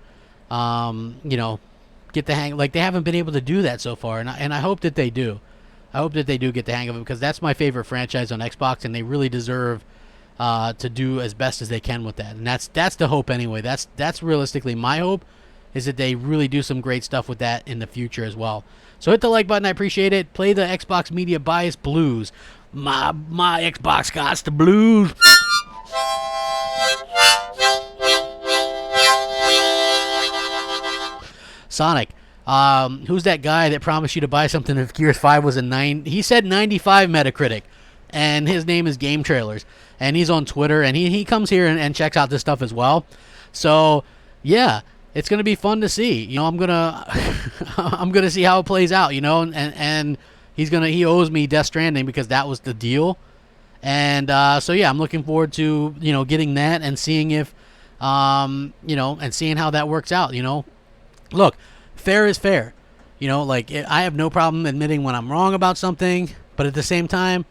get the hang. Like they haven't been able to do that so far, and I hope that they do. I hope that they do get the hang of it, because that's my favorite franchise on Xbox, and they really deserve to do as best as they can with that. And that's the hope anyway. That's realistically my hope, is that they really do some great stuff with that in the future as well. So hit the like button. I appreciate it. Play the Xbox Media Bias Blues. My Xbox got the blues. Sonic. Who's that guy that promised you to buy something if Gears 5 was a 9? He said 95 Metacritic, and his name is Game Trailers, and he's on Twitter, and he comes here and checks out this stuff as well. So yeah, it's gonna be fun to see. I'm gonna I'm gonna see how it plays out. And he owes me Death Stranding, because that was the deal. And so yeah, I'm looking forward to getting that and seeing if and seeing how that works out. Look, fair is fair. I have no problem admitting when I'm wrong about something, but at the same time,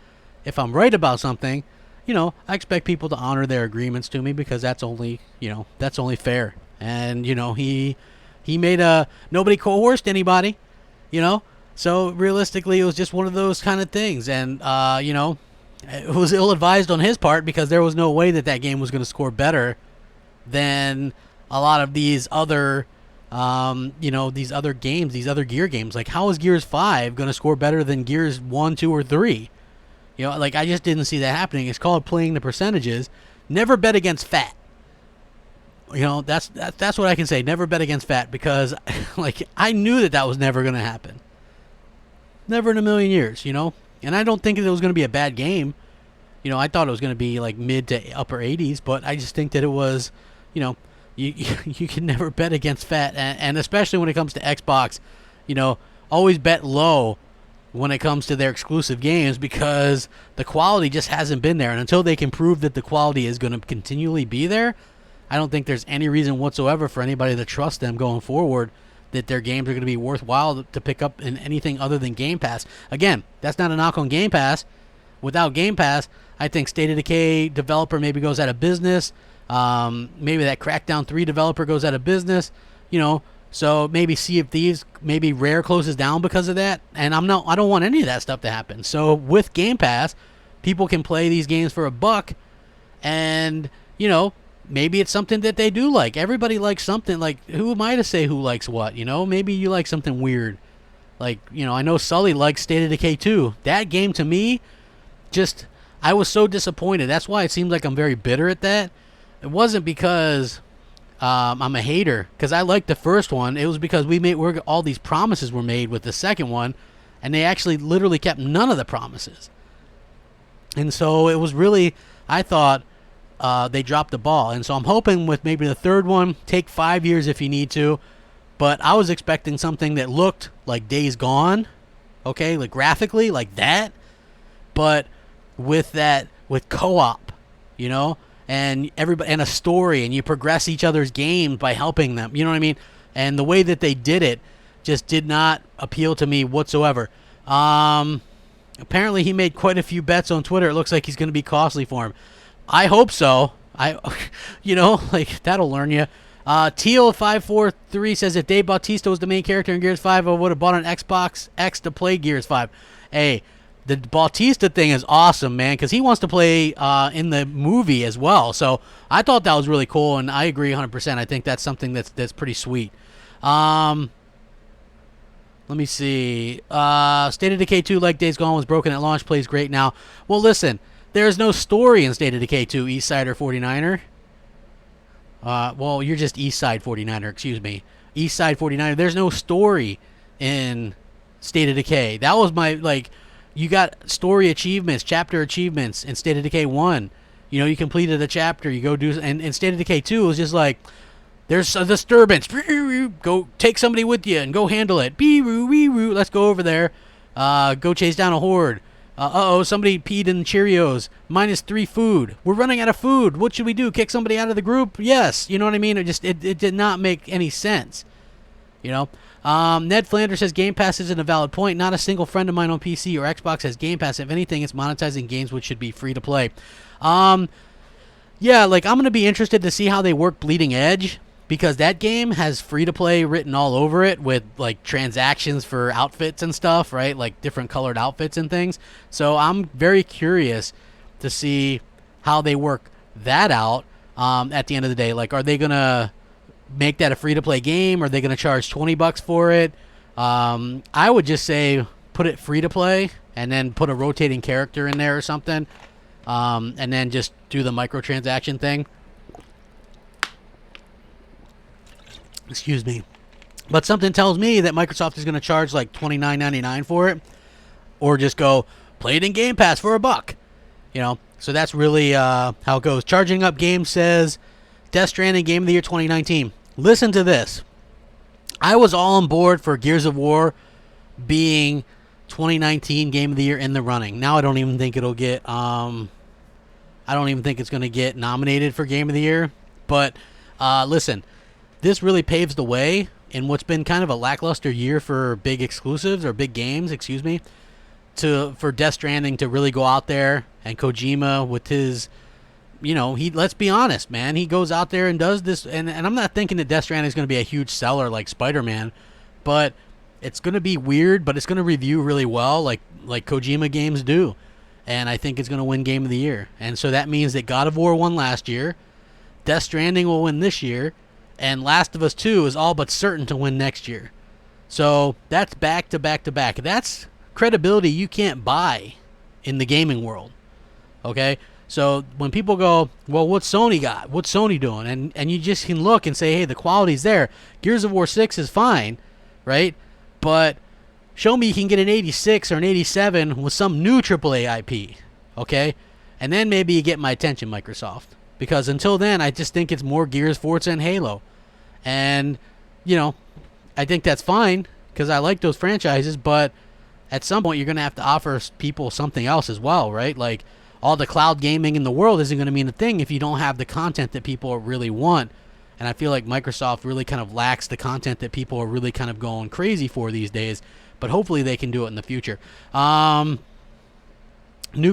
if I'm right about something, I expect people to honor their agreements to me, because that's only fair. And he made nobody coerced anybody, so realistically it was just one of those kind of things. And it was ill-advised on his part, because there was no way that game was going to score better than a lot of these other these other games, these other Gear games. Like, how is Gears 5 going to score better than Gears 1, 2, or 3? I just didn't see that happening. It's called playing the percentages. Never bet against fat. That's what I can say. Never bet against fat, because I knew that was never going to happen. Never in a million years, And I don't think that it was going to be a bad game. I thought it was going to be like mid to upper 80s, but I just think that it was, you can never bet against fat, and especially when it comes to Xbox, always bet low when it comes to their exclusive games, because the quality just hasn't been there. And until they can prove that the quality is going to continually be there, I don't think there's any reason whatsoever for anybody to trust them going forward, that their games are going to be worthwhile to pick up in anything other than Game Pass. Again, that's not a knock on Game Pass. Without Game Pass, I think State of Decay developer maybe goes out of business. Maybe that Crackdown 3 developer goes out of business. So maybe Sea of Thieves, maybe Rare closes down because of that. And I don't want any of that stuff to happen. So with Game Pass, people can play these games for $1, and maybe it's something that they do like. Everybody likes something. Like, who am I to say who likes what? Maybe you like something weird. Like, I know Sully likes State of Decay 2. That game, to me, I was so disappointed. That's why it seems like I'm very bitter at that. It wasn't because I'm a hater, because I liked the first one. It was because all these promises were made with the second one, and they actually literally kept none of the promises. And so it was really, I thought, they dropped the ball. And so I'm hoping with maybe the third one, take 5 years if you need to, but I was expecting something that looked like Days Gone, okay, like graphically like that, but with co-op, and everybody, and a story, and you progress each other's games by helping them. You know what I mean? And the way that they did it just did not appeal to me whatsoever. Apparently he made quite a few bets on Twitter. It looks like he's going to be costly for him. I hope so. That'll learn you. Teal543 says, if Dave Bautista was the main character in Gears 5, I would have bought an Xbox X to play Gears 5. Hey, the Bautista thing is awesome, man, because he wants to play in the movie as well. So I thought that was really cool, and I agree 100%. I think that's something that's pretty sweet. Let me see. State of Decay 2, like Days Gone, was broken at launch, plays great now. Well, listen, there's no story in State of Decay 2, Eastsider 49er. Well, you're just Eastside 49er, excuse me. Eastside 49er. There's no story in State of Decay. That was my, like, you got story achievements, chapter achievements in State of Decay 1. You know, you completed a chapter, you go do, and in State of Decay 2, it was just like, there's a disturbance. Go take somebody with you and go handle it. Let's go over there. Go chase down a horde. Somebody peed in Cheerios. -3 food. We're running out of food. What should we do? Kick somebody out of the group? Yes. You know what I mean? It did not make any sense. You know? Ned Flanders says Game Pass isn't a valid point. Not a single friend of mine on PC or Xbox has Game Pass. If anything, it's monetizing games which should be free to play. Yeah, like, I'm going to be interested to see how they work Bleeding Edge, because that game has free to play written all over it with, like, transactions for outfits and stuff, right? Like different colored outfits and things. So I'm very curious to see how they work that out at the end of the day. Like, are they going to make that a free to play game? Are they going to charge $20 for it? I would just say put it free to play and then put a rotating character in there or something. And then just do the microtransaction thing. Excuse me. But something tells me that Microsoft is going to charge like $29.99 for it, or just go play it in Game Pass for $1. You know, so that's really how it goes. Charging Up Games says Death Stranding Game of the Year 2019. Listen to this. I was all on board for Gears of War being 2019 Game of the Year in the running. Now I don't even think it'll get. I don't even think it's going to get nominated for Game of the Year. But listen. This really paves the way in what's been kind of a lackluster year for big exclusives, or big games, excuse me, for Death Stranding to really go out there, and Kojima with his, you know, let's be honest, man, he goes out there and does this, and I'm not thinking that Death Stranding is going to be a huge seller like Spider-Man, but it's going to be weird, but it's going to review really well, like Kojima games do, and I think it's going to win Game of the Year. And so that means that God of War won last year, Death Stranding will win this year, and Last of Us 2 is all but certain to win next year. So that's back to back to back. That's credibility you can't buy in the gaming world. Okay? So when people go, well, what's Sony got? What's Sony doing? And you just can look and say, hey, the quality's there. Gears of War 6 is fine, right? But show me you can get an 86 or an 87 with some new AAA IP. Okay? And then maybe you get my attention, Microsoft. Because until then, I just think it's more Gears, Forza, and Halo. And, you know, I think that's fine because I like those franchises. But at some point, you're going to have to offer people something else as well, right? Like, all the cloud gaming in the world isn't going to mean a thing if you don't have the content that people really want. And I feel like Microsoft really kind of lacks the content that people are really kind of going crazy for these days. But hopefully they can do it in the future. Nuke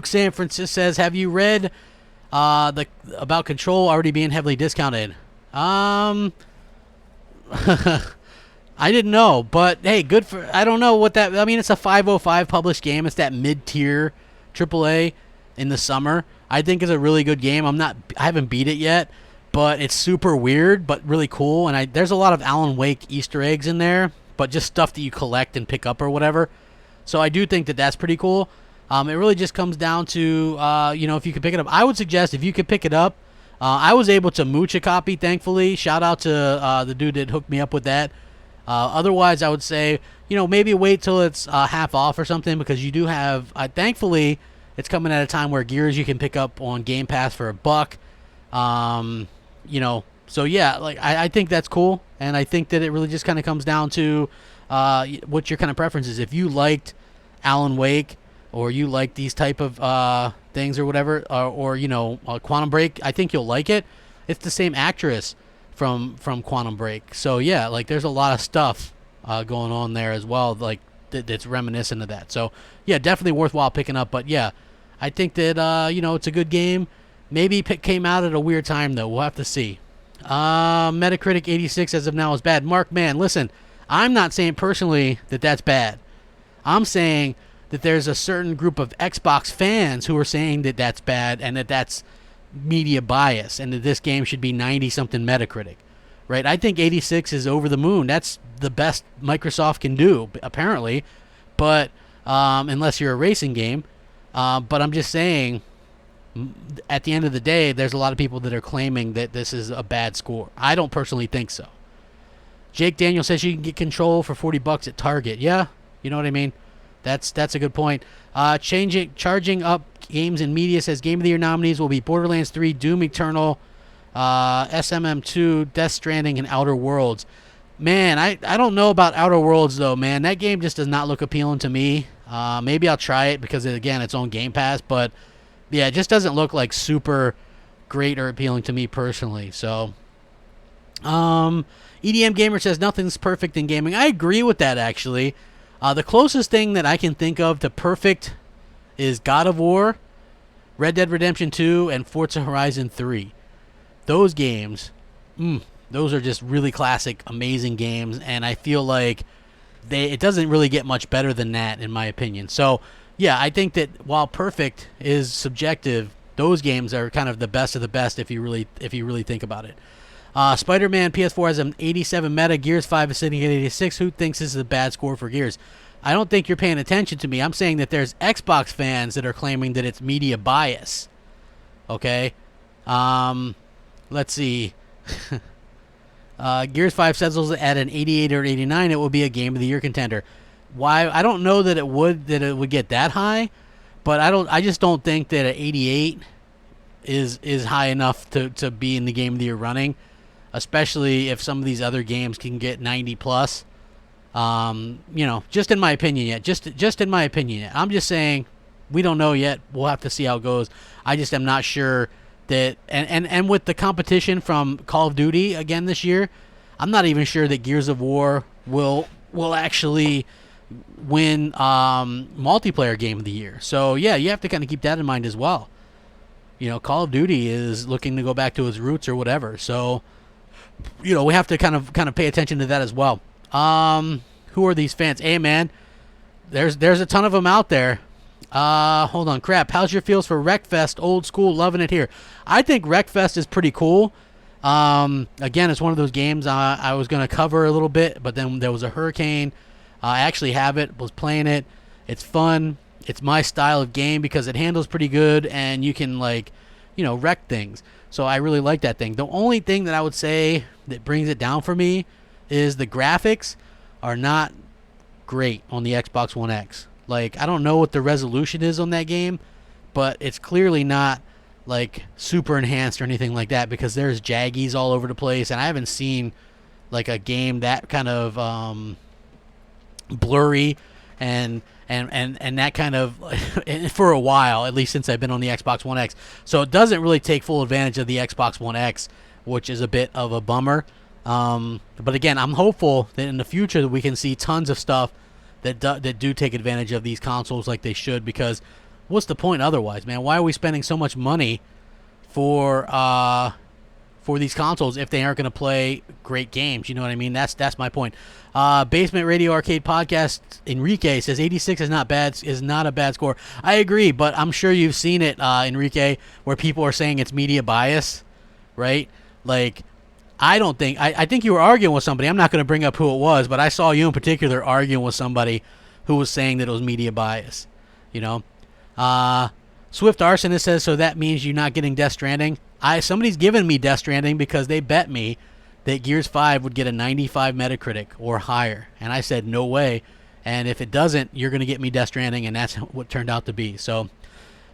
San Francisco says, have you read... about Control already being heavily discounted. I didn't know, but hey, good for. I don't know what that. I mean, it's a 505 published game. It's that mid-tier AAA in the summer. I think it's a really good game. I haven't beat it yet, but it's super weird, but really cool. And there's a lot of Alan Wake Easter eggs in there, but just stuff that you collect and pick up or whatever. So I do think that that's pretty cool. It really just comes down to, you know, if you could pick it up. I would suggest if you could pick it up. I was able to mooch a copy, thankfully. Shout out to the dude that hooked me up with that. Otherwise, I would say, you know, maybe wait till it's half off or something, because you do have, thankfully, it's coming at a time where Gears you can pick up on Game Pass for $1. You know, so yeah, like I think that's cool. And I think that it really just kind of comes down to what your kind of preference is. If you liked Alan Wake, or you like these type of things or whatever, or you know, Quantum Break, I think you'll like it. It's the same actress from Quantum Break. So yeah, like there's a lot of stuff going on there as well, like that's reminiscent of that. So yeah, definitely worthwhile picking up. But yeah, I think that you know, it's a good game. Maybe it came out at a weird time though. We'll have to see. Metacritic 86 as of now is bad. Mark, man, listen, I'm not saying personally that that's bad. I'm saying that there's a certain group of Xbox fans who are saying that that's bad and that that's media bias and that this game should be 90-something Metacritic, right? I think 86 is over the moon. That's the best Microsoft can do, apparently, but unless you're a racing game. But I'm just saying, at the end of the day, there's a lot of people that are claiming that this is a bad score. I don't personally think so. Jake Daniel says you can get Control for $40 at Target. Yeah, You know what I mean? That's a good point. Charging up games in media says Game of the Year nominees will be Borderlands 3, Doom Eternal, SMM2, Death Stranding, and Outer Worlds. Man, I don't know about Outer Worlds, though, man. That game just does not look appealing to me. Maybe I'll try it because, again, it's on Game Pass. But, yeah, it just doesn't look like super great or appealing to me personally. So, EDM Gamer says nothing's perfect in gaming. I agree with that, actually. The closest thing that I can think of to perfect is God of War, Red Dead Redemption 2, and Forza Horizon 3. Those games, those are just really classic, amazing games, and I feel like it doesn't really get much better than that, in my opinion. So, yeah, I think that while perfect is subjective, those games are kind of the best of the best if you really think about it. Spider-Man PS4 has an 87 meta. Gears 5 is sitting at 86. Who thinks this is a bad score for Gears? I don't think you're paying attention to me. I'm saying that there's Xbox fans that are claiming that it's media bias. Okay? Let's see. Gears 5 settles at an 88 or 89. It will be a Game of the Year contender. Why? I don't know that it would get that high, but I just don't think that an 88 is high enough to be in the Game of the Year running. Especially if some of these other games can get 90 plus. Just in my opinion yet. Just in my opinion yet. I'm just saying we don't know yet. We'll have to see how it goes. I just am not sure that and with the competition from Call of Duty again this year, I'm not even sure that Gears of War will actually win multiplayer Game of the Year. So yeah, you have to kind of keep that in mind as well. Call of Duty is looking to go back to its roots or whatever. So we have to kind of pay attention to that as well. Who are these fans? Hey, man, there's a ton of them out there. Hold on, crap. How's your feels for Wreckfest? Old school, loving it here. I think Wreckfest is pretty cool. Again, it's one of those games I was going to cover a little bit, but then there was a hurricane. I actually have it, was playing it. It's fun. It's my style of game because it handles pretty good, and you can, wreck things. So I really like that thing. The only thing that I would say that brings it down for me is the graphics are not great on the Xbox One X. I don't know what the resolution is on that game, but it's clearly not, super enhanced or anything like that because there's jaggies all over the place, and I haven't seen, a game that kind of blurry and that kind of for a while, at least since I've been on the Xbox One X. So it doesn't really take full advantage of the Xbox One X, which is a bit of a bummer. But again, I'm hopeful that in the future that we can see tons of stuff that do take advantage of these consoles like they should, because what's the point otherwise, man? Why are we spending so much money for these consoles if they aren't going to play great games? You know what I mean? That's my point. Basement Radio Arcade Podcast Enrique says 86 is not a bad score. I agree, but I'm sure you've seen it, Enrique, where people are saying it's media bias, right? I think you were arguing with somebody. I'm not going to bring up who it was, but I saw you in particular arguing with somebody who was saying that it was media bias. Swift Arsonist says, so that means you're not getting Death Stranding. Somebody's given me Death Stranding because they bet me that Gears 5 would get a 95 Metacritic or higher. And I said, no way. And if it doesn't, you're going to get me Death Stranding, and that's what turned out to be. So,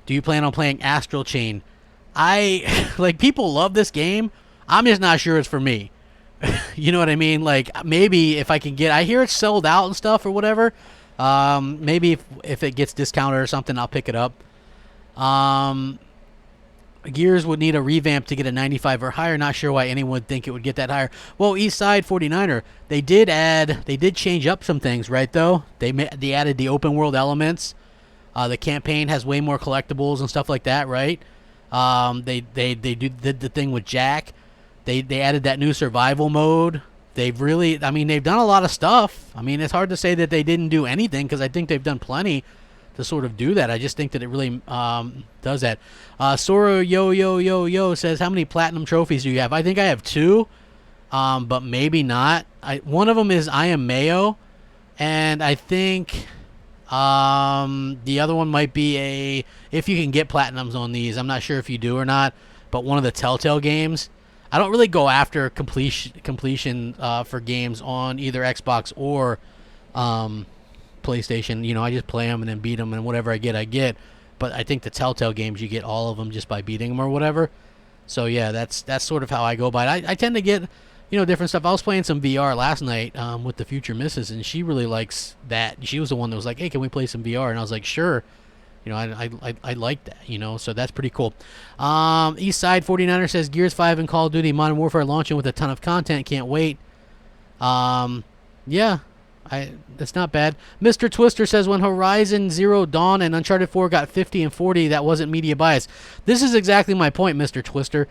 do you plan on playing Astral Chain? People love this game. I'm just not sure it's for me. You know what I mean? Maybe if I can I hear it's sold out and stuff or whatever. Maybe if it gets discounted or something, I'll pick it up. Gears would need a revamp to get a 95 or higher. Not sure why anyone would think it would get that higher. Well, Eastside 49er, they did change up some things, right, though? They added the open world elements. The campaign has way more collectibles and stuff like that, right? They did the thing with Jack. They added that new survival mode. They've done a lot of stuff. It's hard to say that they didn't do anything because I think they've done plenty to sort of do that. I just think that it really does that. Sora Yo says, how many platinum trophies do you have? I think I have 2, but maybe not. One of them is I Am Mayo, and I think the other one might be if you can get platinums on these. I'm not sure if you do or not, but one of the Telltale games. I don't really go after completion for games on either Xbox or PlayStation. You know, I just play them and then beat them, and whatever I get, I get. But I think the Telltale games, you get all of them just by beating them or whatever. So yeah, that's sort of how I go by it. I tend to get, you know, different stuff. I was playing some VR last night with the future missus, and she really likes that. She was the one that was like, "Hey, can we play some VR?" And I was like, "Sure." You know, I like that, you know, so that's pretty cool. Eastside 49er says Gears 5 and Call of Duty Modern Warfare launching with a ton of content. Can't wait. Yeah, that's not bad. Mr. Twister says when Horizon Zero Dawn and Uncharted 4 got 50 and 40, that wasn't media bias. This is exactly my point, Mr. Twister.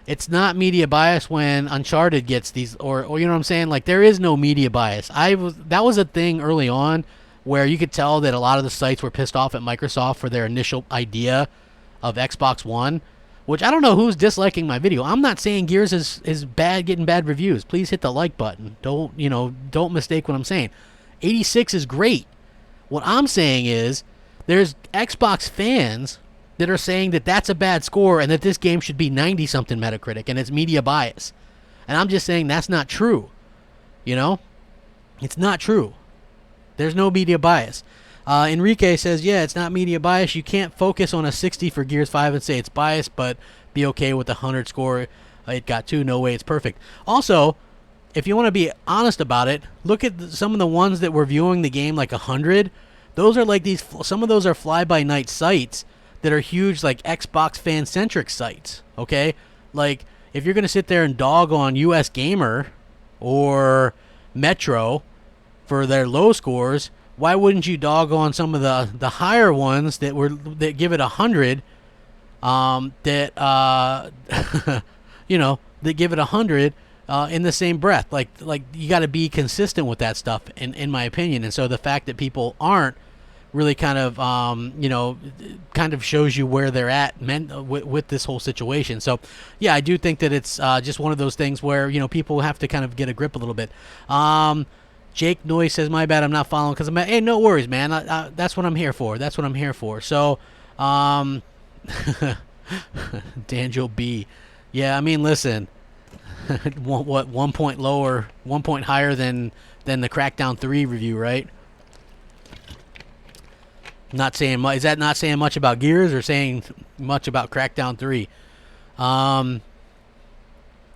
It's not media bias when Uncharted gets these, or you know what I'm saying? Like, there is no media bias. That was a thing early on, where you could tell that a lot of the sites were pissed off at Microsoft for their initial idea of Xbox One, which I don't know who's disliking my video. I'm not saying Gears is bad, getting bad reviews. Please hit the like button. Don't mistake what I'm saying. 86 is great. What I'm saying is there's Xbox fans that are saying that that's a bad score and that this game should be 90-something Metacritic and it's media bias. And I'm just saying that's not true. You know? It's not true. There's no media bias. Enrique says, yeah, it's not media bias. You can't focus on a 60 for Gears 5 and say it's biased, but be okay with the 100 score. It got 2. No way it's perfect. Also, if you want to be honest about it, look at some of the ones that were viewing the game like 100. Those are like these, some of those are fly-by-night sites that are huge, like Xbox fan-centric sites, okay? Like, if you're going to sit there and dog on US Gamer or Metro for their low scores, why wouldn't you dog on some of the higher ones that give it 100? You know, that give it 100 in the same breath. Like you got to be consistent with that stuff, in my opinion. And so the fact that people aren't really kind of kind of shows you where they're at with this whole situation. So yeah, I do think that it's just one of those things where, you know, people have to kind of get a grip a little bit. Jake Noyce says, my bad, I'm not following because I'm at, hey, no worries, man. That's what I'm here for. That's what I'm here for. So, Danjo B. Yeah, I mean, listen, what 1 point lower, 1 point higher than the Crackdown 3 review, right? Not saying much. Is that not saying much about Gears or saying much about Crackdown 3?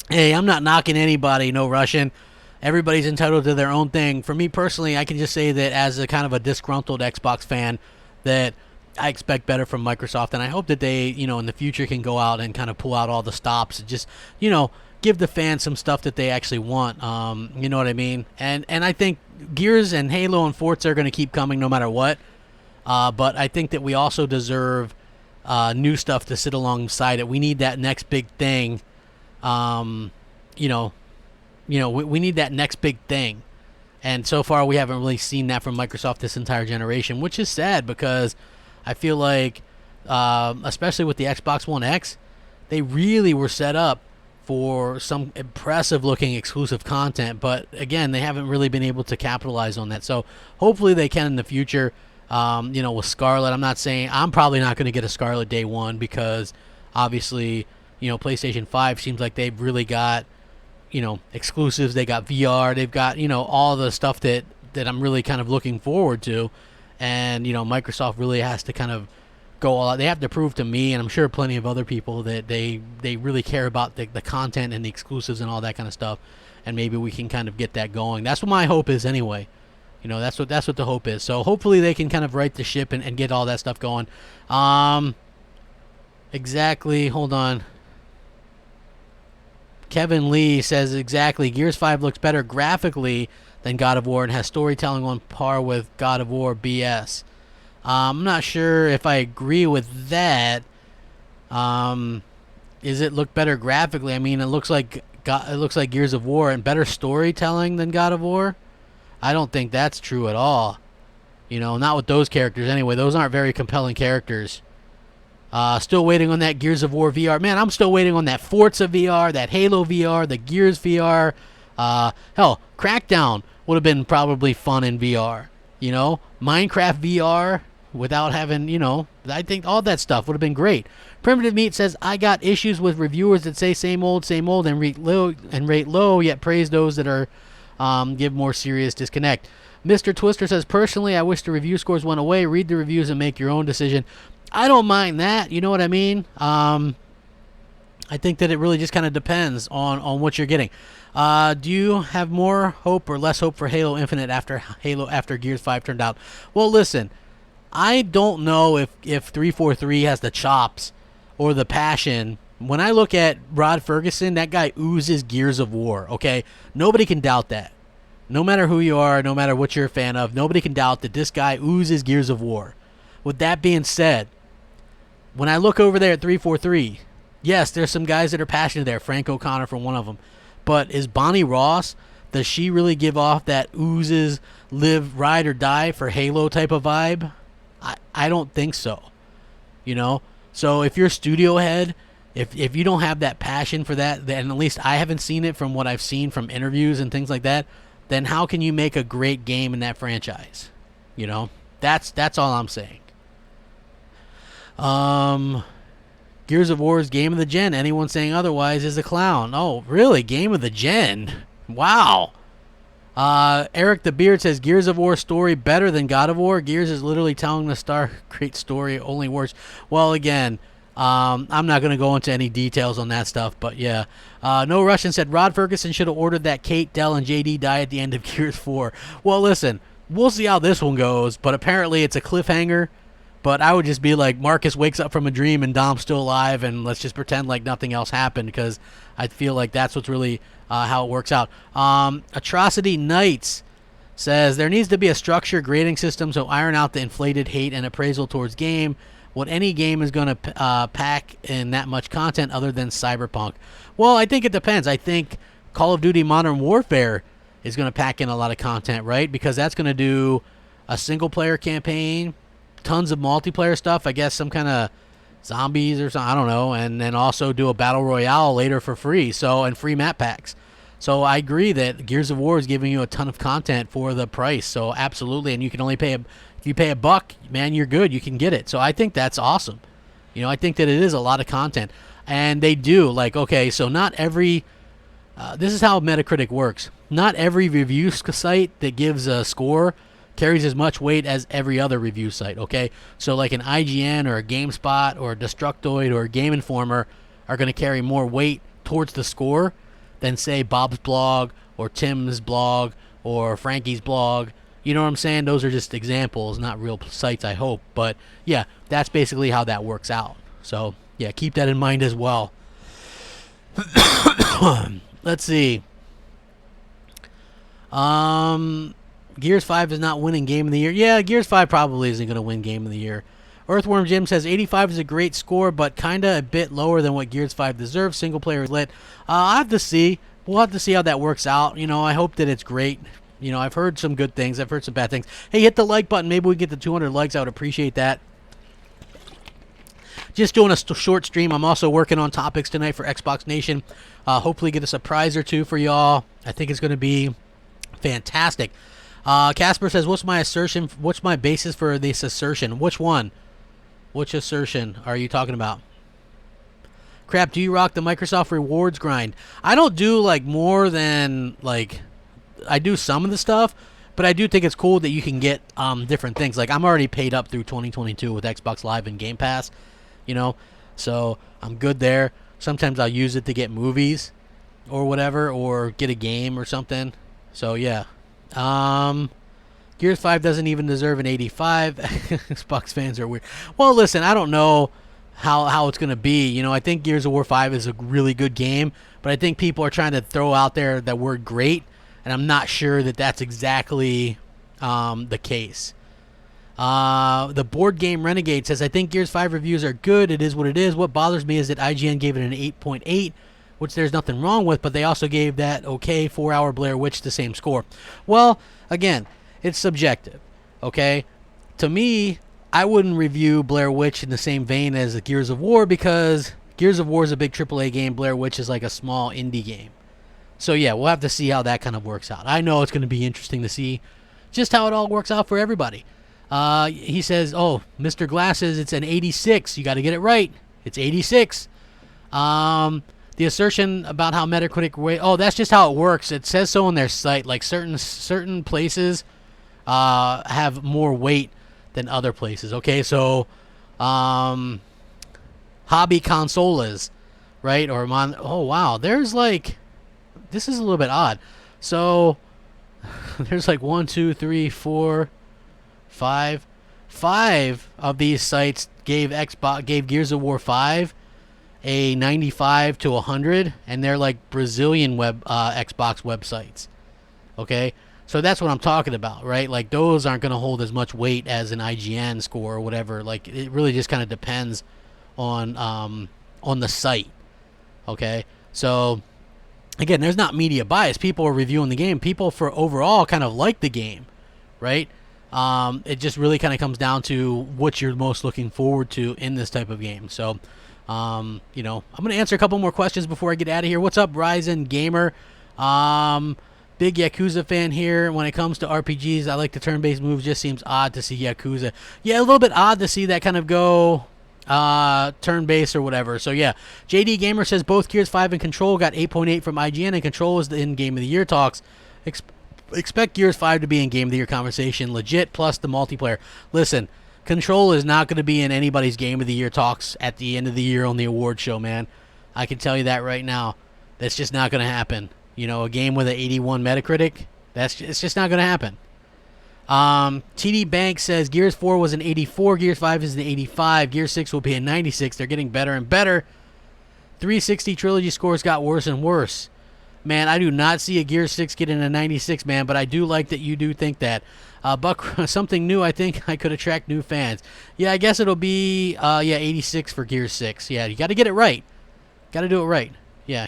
Hey, I'm not knocking anybody, no Russian. Everybody's entitled to their own thing. For me personally, I can just say that as a kind of a disgruntled Xbox fan, that I expect better from Microsoft, and I hope that they, you know, in the future can go out and kind of pull out all the stops and just, you know, give the fans some stuff that they actually want. You know what I mean? And I think Gears and Halo and Forza are going to keep coming no matter what. But I think that we also deserve new stuff to sit alongside it. We need that next big thing. We need that next big thing. And so far we haven't really seen that from Microsoft this entire generation, which is sad because I feel like, especially with the Xbox One X, they really were set up for some impressive-looking exclusive content. But, again, they haven't really been able to capitalize on that. So hopefully they can in the future. With Scarlet, I'm probably not going to get a Scarlet day one because, obviously, you know, PlayStation 5 seems like they've really got, you know, exclusives. They got VR. They've got, you know, all the stuff that I'm really kind of looking forward to. And, you know, Microsoft really has to kind of go all out. They have to prove to me, and I'm sure plenty of other people, that they really care about the content and the exclusives and all that kind of stuff. And maybe we can kind of get that going. That's what my hope is anyway. You know, that's what the hope is. So hopefully they can kind of right the ship and get all that stuff going. Exactly. Hold on. Kevin Lee says exactly. Gears 5 looks better graphically than God of War and has storytelling on par with God of War BS. I'm not sure if I agree with that. Is it look better graphically? I mean, it looks like Gears of War and better storytelling than God of War. I don't think that's true at all. You know, not with those characters anyway. Those aren't very compelling characters. Still waiting on that Gears of War VR. Man, I'm still waiting on that Forza VR, that Halo VR, the Gears VR. Hell, Crackdown would have been probably fun in VR. You know, Minecraft VR without having, you know, I think all that stuff would have been great. Primitive Meat says, I got issues with reviewers that say same old, and rate low, yet praise those that are give more serious disconnect. Mr. Twister says, personally, I wish the review scores went away. Read the reviews and make your own decision. I don't mind that. You know what I mean? I think that it really just kind of depends on what you're getting. Do you have more hope or less hope for Halo Infinite after Gears 5 turned out? Well, listen, I don't know if 343 has the chops or the passion. When I look at Rod Ferguson, that guy oozes Gears of War, okay? Nobody can doubt that. No matter who you are, no matter what you're a fan of, nobody can doubt that this guy oozes Gears of War. With that being said, when I look over there at 343, yes, there's some guys that are passionate there. Frank O'Connor for one of them. But is Bonnie Ross, does she really give off that oozes, live, ride, or die for Halo type of vibe? I don't think so. You know? So if you're a studio head, if you don't have that passion for that, and at least I haven't seen it from what I've seen from interviews and things like that, then how can you make a great game in that franchise? You know? That's all I'm saying. Gears of War's Game of the Gen. Anyone saying otherwise is a clown. Oh, really? Game of the Gen? Wow. Eric the Beard says, Gears of War story better than God of War. Gears is literally telling the great story, only worse. Well, again, I'm not going to go into any details on that stuff, but yeah. No Russian said, Rod Ferguson should have ordered that Kate, Dell, and JD die at the end of Gears 4. Well, listen, we'll see how this one goes, but apparently it's a cliffhanger. But I would just be like, Marcus wakes up from a dream and Dom's still alive, and let's just pretend like nothing else happened, because I feel like that's what's really how it works out. Atrocity Knights says, there needs to be a structured grading system to iron out the inflated hate and appraisal towards game. What any game is going to pack in that much content other than Cyberpunk? Well, I think it depends. I think Call of Duty Modern Warfare is going to pack in a lot of content, right? Because that's going to do a single-player campaign, tons of multiplayer stuff, I guess some kind of zombies or something, I don't know, and then also do a battle royale later for free, and free map packs. So I agree that Gears of War is giving you a ton of content for the price, so absolutely, and you can only pay if you pay $1, man, you're good, you can get it. So I think that's awesome. You know, I think that it is a lot of content, and they do, like, okay, so not every, this is how Metacritic works. Not every review site that gives a score carries as much weight as every other review site, okay? So like an IGN or a GameSpot or a Destructoid or a Game Informer are going to carry more weight towards the score than, say, Bob's blog or Tim's blog or Frankie's blog. You know what I'm saying? Those are just examples, not real sites, I hope. But, yeah, that's basically how that works out. So, yeah, keep that in mind as well. Let's see. Gears 5 is not winning Game of the Year. Yeah, Gears 5 probably isn't going to win Game of the Year. Earthworm Jim says 85 is a great score, but kind of a bit lower than what Gears 5 deserves. Single player is lit. I'll have to see. We'll have to see how that works out. You know, I hope that it's great. You know, I've heard some good things. I've heard some bad things. Hey, hit the like button. Maybe we get to 200 likes. I would appreciate that. Just doing a short stream. I'm also working on topics tonight for Xbox Nation. Hopefully get a surprise or two for y'all. I think it's going to be fantastic. Casper says, what's my assertion? What's my basis for this assertion? Which one? Which assertion are you talking about? Crap, do you rock the Microsoft rewards grind? I don't do, like, more than, like, I do some of the stuff, but I do think it's cool that you can get different things. Like, I'm already paid up through 2022 with Xbox Live and Game Pass, you know, so I'm good there. Sometimes I'll use it to get movies or whatever, or get a game or something. So, yeah. Gears 5 doesn't even deserve an 85. Xbox fans are weird. Well, listen, I don't know how it's going to be. You know, I think Gears of War 5 is a really good game, but I think people are trying to throw out there that word great, and I'm not sure that that's exactly the case. The Board Game Renegade says, I think Gears 5 reviews are good. It is what it is. What bothers me is that IGN gave it an 8.8, which there's nothing wrong with, but they also gave that okay 4-hour Blair Witch the same score. Well, again, it's subjective, okay? To me, I wouldn't review Blair Witch in the same vein as Gears of War, because Gears of War is a big AAA game. Blair Witch is like a small indie game. So, yeah, we'll have to see how that kind of works out. I know it's going to be interesting to see just how it all works out for everybody. He says, oh, Mr. Glasses, it's an 86. You got to get it right. It's 86. The assertion about how Metacritic that's just how it works. It says so on their site. Like certain places have more weight than other places. Okay, so hobby consoles, right? Or oh wow, there's like, this is a little bit odd. So there's like 1, 2, 3, 4, 5. 5 of these sites gave Gears of War 5 a 95 to 100, and they're like Brazilian Xbox websites. Okay, so that's what I'm talking about, right? Like, those aren't going to hold as much weight as an IGN score or whatever. Like, it really just kind of depends on the site. Okay, so again, there's not media bias. People are reviewing the game. People for overall kind of like the game, right? It just really kind of comes down to what you're most looking forward to in this type of game. So, I'm going to answer a couple more questions before I get out of here. What's up, Ryzen Gamer? Big Yakuza fan here. When it comes to RPGs, I like the turn-based moves. Just seems odd to see Yakuza. Yeah, a little bit odd to see that kind of go turn-based or whatever. So yeah, JD Gamer says both Gears 5 and Control got 8.8 from IGN, and Control is in Game of the Year talks. Expect Gears 5 to be in Game of the Year conversation, legit, plus the multiplayer. Listen, Control is not going to be in anybody's Game of the Year talks at the end of the year on the award show, man. I can tell you that right now. That's just not going to happen. A game with an 81 Metacritic, it's just not going to happen. TD Bank says Gears 4 was an 84, Gears 5 is an 85, Gears 6 will be a 96. They're getting better and better. 360 Trilogy scores got worse and worse. Man, I do not see a Gears 6 getting a 96, man, but I do like that you do think that. Buck, something new, I think I could attract new fans. Yeah, I guess it'll be, 86 for Gears 6. Yeah, you got to get it right. Got to do it right. Yeah,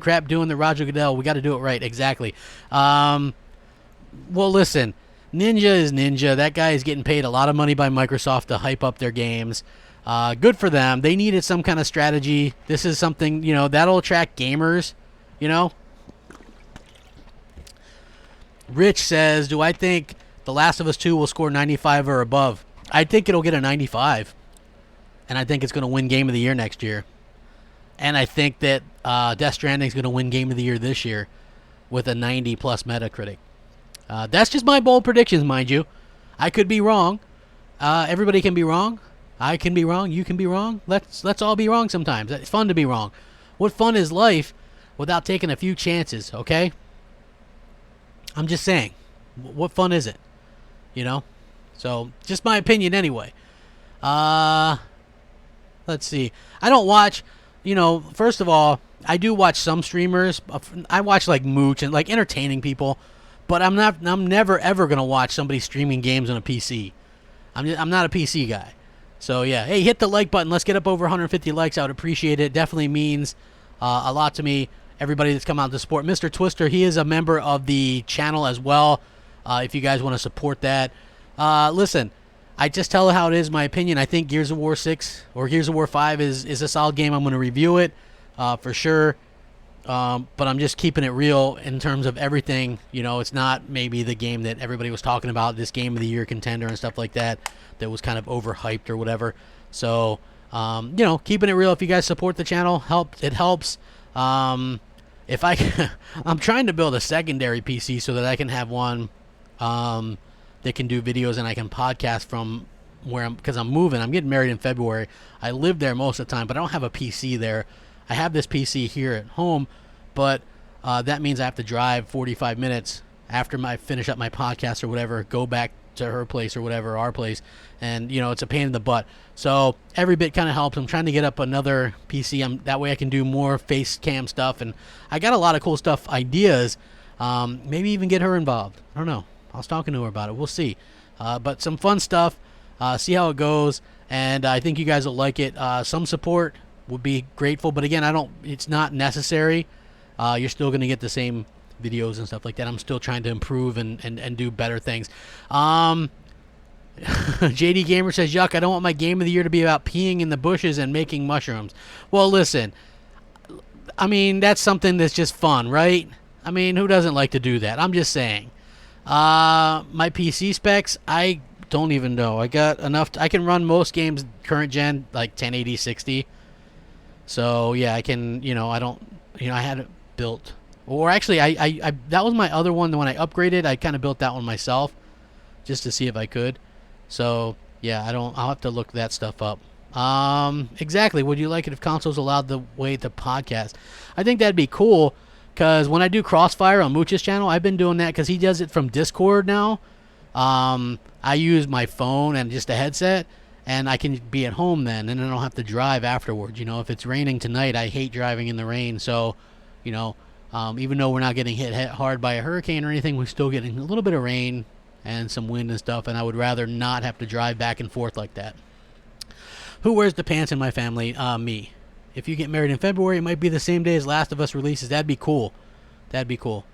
crap doing the Roger Goodell. We got to do it right, exactly. Well, listen, Ninja is Ninja. That guy is getting paid a lot of money by Microsoft to hype up their games. Good for them. They needed some kind of strategy. This is something, that'll attract gamers, Rich says, do I think The Last of Us 2 will score 95 or above? I think it'll get a 95. And I think it's going to win Game of the Year next year. And I think that Death Stranding is going to win Game of the Year this year with a 90-plus Metacritic. That's just my bold predictions, mind you. I could be wrong. Everybody can be wrong. I can be wrong. You can be wrong. Let's all be wrong sometimes. It's fun to be wrong. What fun is life without taking a few chances, okay? I'm just saying. What fun is it? So, just my opinion anyway. Let's see. I don't watch, first of all, I do watch some streamers. I watch like Mooch and like entertaining people, but I'm never ever going to watch somebody streaming games on a PC. I'm not a PC guy. So yeah, hey, hit the like button. Let's get up over 150 likes. I would appreciate it. It definitely means a lot to me. Everybody that's come out to support. Mr. Twister, he is a member of the channel as well. If you guys want to support that. Listen, I just tell how it is, my opinion. I think Gears of War 6 or Gears of War 5 is a solid game. I'm going to review it for sure. But I'm just keeping it real in terms of everything. It's not maybe the game that everybody was talking about, this Game of the Year contender and stuff like that was kind of overhyped or whatever. So, keeping it real. If you guys support the channel, it helps. If I'm trying to build a secondary PC so that I can have one that can do videos and I can podcast from where because I'm moving. I'm getting married in February. I live there most of the time, but I don't have a PC there. I have this PC here at home, but that means I have to drive 45 minutes after I finish up my podcast or whatever, go back to her place or whatever, our place, and it's a pain in the butt. So every bit kind of helps. I'm trying to get up another PC. That way I can do more face cam stuff, and I got a lot of cool stuff, ideas. Maybe even get her involved. I don't know. I was talking to her about it. We'll see. But some fun stuff. See how it goes, and I think you guys will like it. Some support would be grateful, but again, it's not necessary. You're still going to get the same videos and stuff like that. I'm still trying to improve and do better things. JD Gamer says, yuck, I don't want my Game of the Year to be about peeing in the bushes and making mushrooms. Well, listen, that's something that's just fun, right? Who doesn't like to do that? I'm just saying. My PC specs, I don't even know. I got enough. I can run most games current gen, like 1080, 60. So, yeah, I can, I had it built. Or actually, I that was my other one. When I upgraded, I kind of built that one myself. just to see if I could. So yeah, I'll have to look that stuff up. Exactly. Would you like it if consoles allowed the way to podcast? I think that'd be cool, because when I do Crossfire on Mooch's channel, I've been doing that because he does it from Discord now. I use my phone and just a headset, and I can be at home then, and I don't have to drive afterwards. You know, if it's raining tonight, I hate driving in the rain. So, you know, even though we're not getting hit hard by a hurricane or anything, we're still getting a little bit of rain and some wind and stuff, and I would rather not have to drive back and forth like that. Who wears the pants in my family? Me. If you get married in February, it might be the same day as Last of Us releases. That'd be cool. That'd be cool.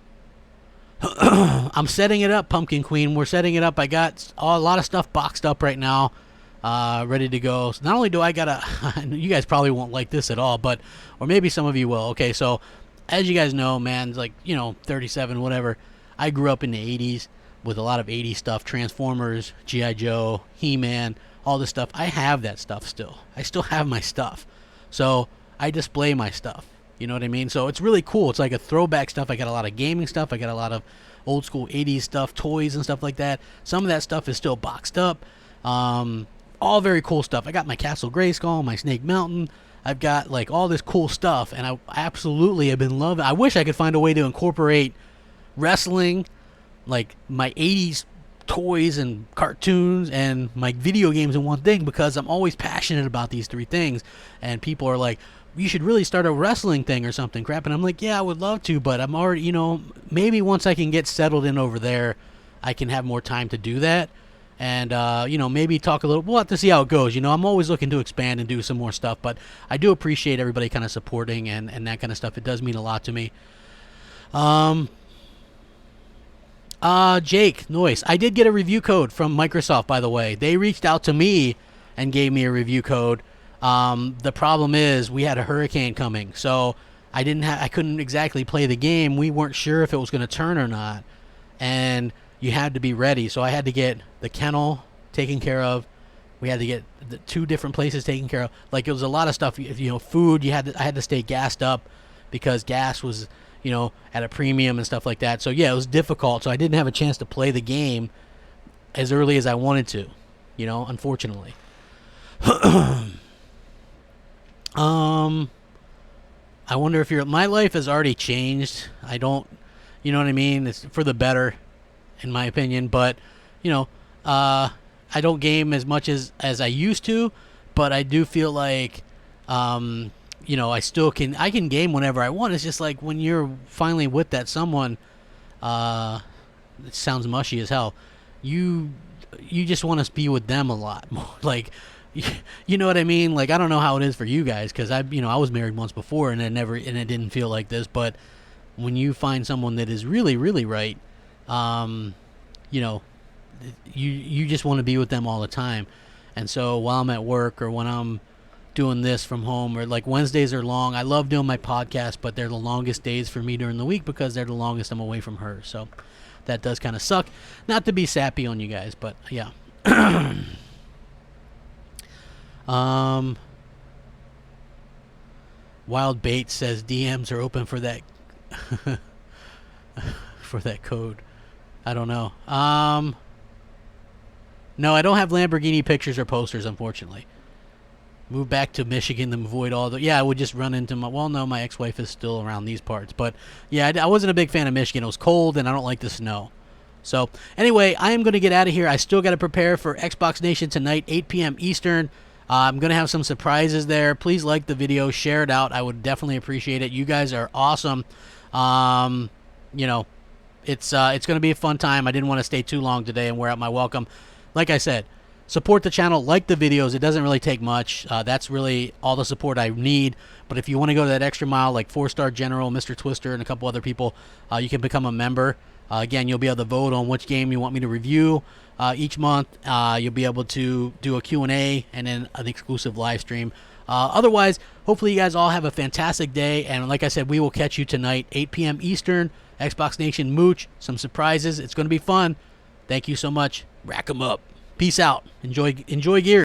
I'm setting it up, Pumpkin Queen. We're setting it up. I got a lot of stuff boxed up right now, ready to go. So not only do I gotta, you guys probably won't like this at all, but, or maybe some of you will. Okay, so as you guys know, man, like, you know, 37, whatever. I grew up in the 80s with a lot of 80s stuff, Transformers, G.I. Joe, He-Man, all this stuff. I have that stuff still. I still have my stuff. So I display my stuff. You know what I mean? So it's really cool. It's like a throwback stuff. I got a lot of gaming stuff. I got a lot of old school 80s stuff, toys and stuff like that. Some of that stuff is still boxed up. All very cool stuff. I got my Castle Grayskull, my Snake Mountain. I've got like all this cool stuff, and I absolutely have been loving. I wish I could find a way to incorporate wrestling, like my 80s toys and cartoons and my video games in one thing, because I'm always passionate about these three things. And people are like, you should really start a wrestling thing or something, crap. And I'm like, yeah, I would love to, but I'm already, you know, maybe once I can get settled in over there, I can have more time to do that. And, you know, maybe talk a little, we'll have to see how it goes. You know, I'm always looking to expand and do some more stuff, but I do appreciate everybody kind of supporting and that kind of stuff. It does mean a lot to me. Jake, Noyce. I did get a review code from Microsoft, by the way. They reached out to me and gave me a review code. The problem is we had a hurricane coming, so I couldn't exactly play the game. We weren't sure if it was going to turn or not, and you had to be ready. So I had to get the kennel taken care of. We had to get the 2 different places taken care of. Like, it was a lot of stuff. You know, food. I had to stay gassed up because gas was, you know, at a premium and stuff like that. So yeah, it was difficult. So I didn't have a chance to play the game as early as I wanted to, you know, unfortunately. I wonder if my life has already changed. I don't, you know what I mean? It's for the better, in my opinion. But, you know, I don't game as much as I used to, but I do feel like, you know, I can game whenever I want. It's just like when you're finally with that someone, it sounds mushy as hell. You just want to be with them a lot more. Like, you know what I mean? Like, I don't know how it is for you guys, because I was married once before, and it didn't feel like this. But when you find someone that is really, really right, you know, you just want to be with them all the time. And so while I'm at work, or when I'm doing this from home, or like Wednesdays are long. I love doing my podcast, but they're the longest days for me during the week because they're the longest I'm away from her. So that does kind of suck. Not to be sappy on you guys, but yeah. Wild Bait says DMs are open for that for that code. I don't know. No, I don't have Lamborghini pictures or posters, unfortunately. Move back to Michigan to avoid all the... Yeah, I would just run into my... Well, no, my ex-wife is still around these parts. But, yeah, I wasn't a big fan of Michigan. It was cold, and I don't like the snow. So, anyway, I am going to get out of here. I still got to prepare for Xbox Nation tonight, 8 p.m. Eastern. I'm going to have some surprises there. Please like the video. Share it out. I would definitely appreciate it. You guys are awesome. You know, it's going to be a fun time. I didn't want to stay too long today and wear out my welcome. Like I said, support the channel, like the videos. It doesn't really take much. That's really all the support I need. But if you want to go that extra mile, like 4-Star General, Mr. Twister, and a couple other people, you can become a member. Again, you'll be able to vote on which game you want me to review each month. You'll be able to do a Q&A and then an exclusive live stream. Otherwise, hopefully you guys all have a fantastic day. And like I said, we will catch you tonight, 8 p.m. Eastern, Xbox Nation Mooch. Some surprises. It's going to be fun. Thank you so much. Rack 'em up. Peace out. Enjoy gear.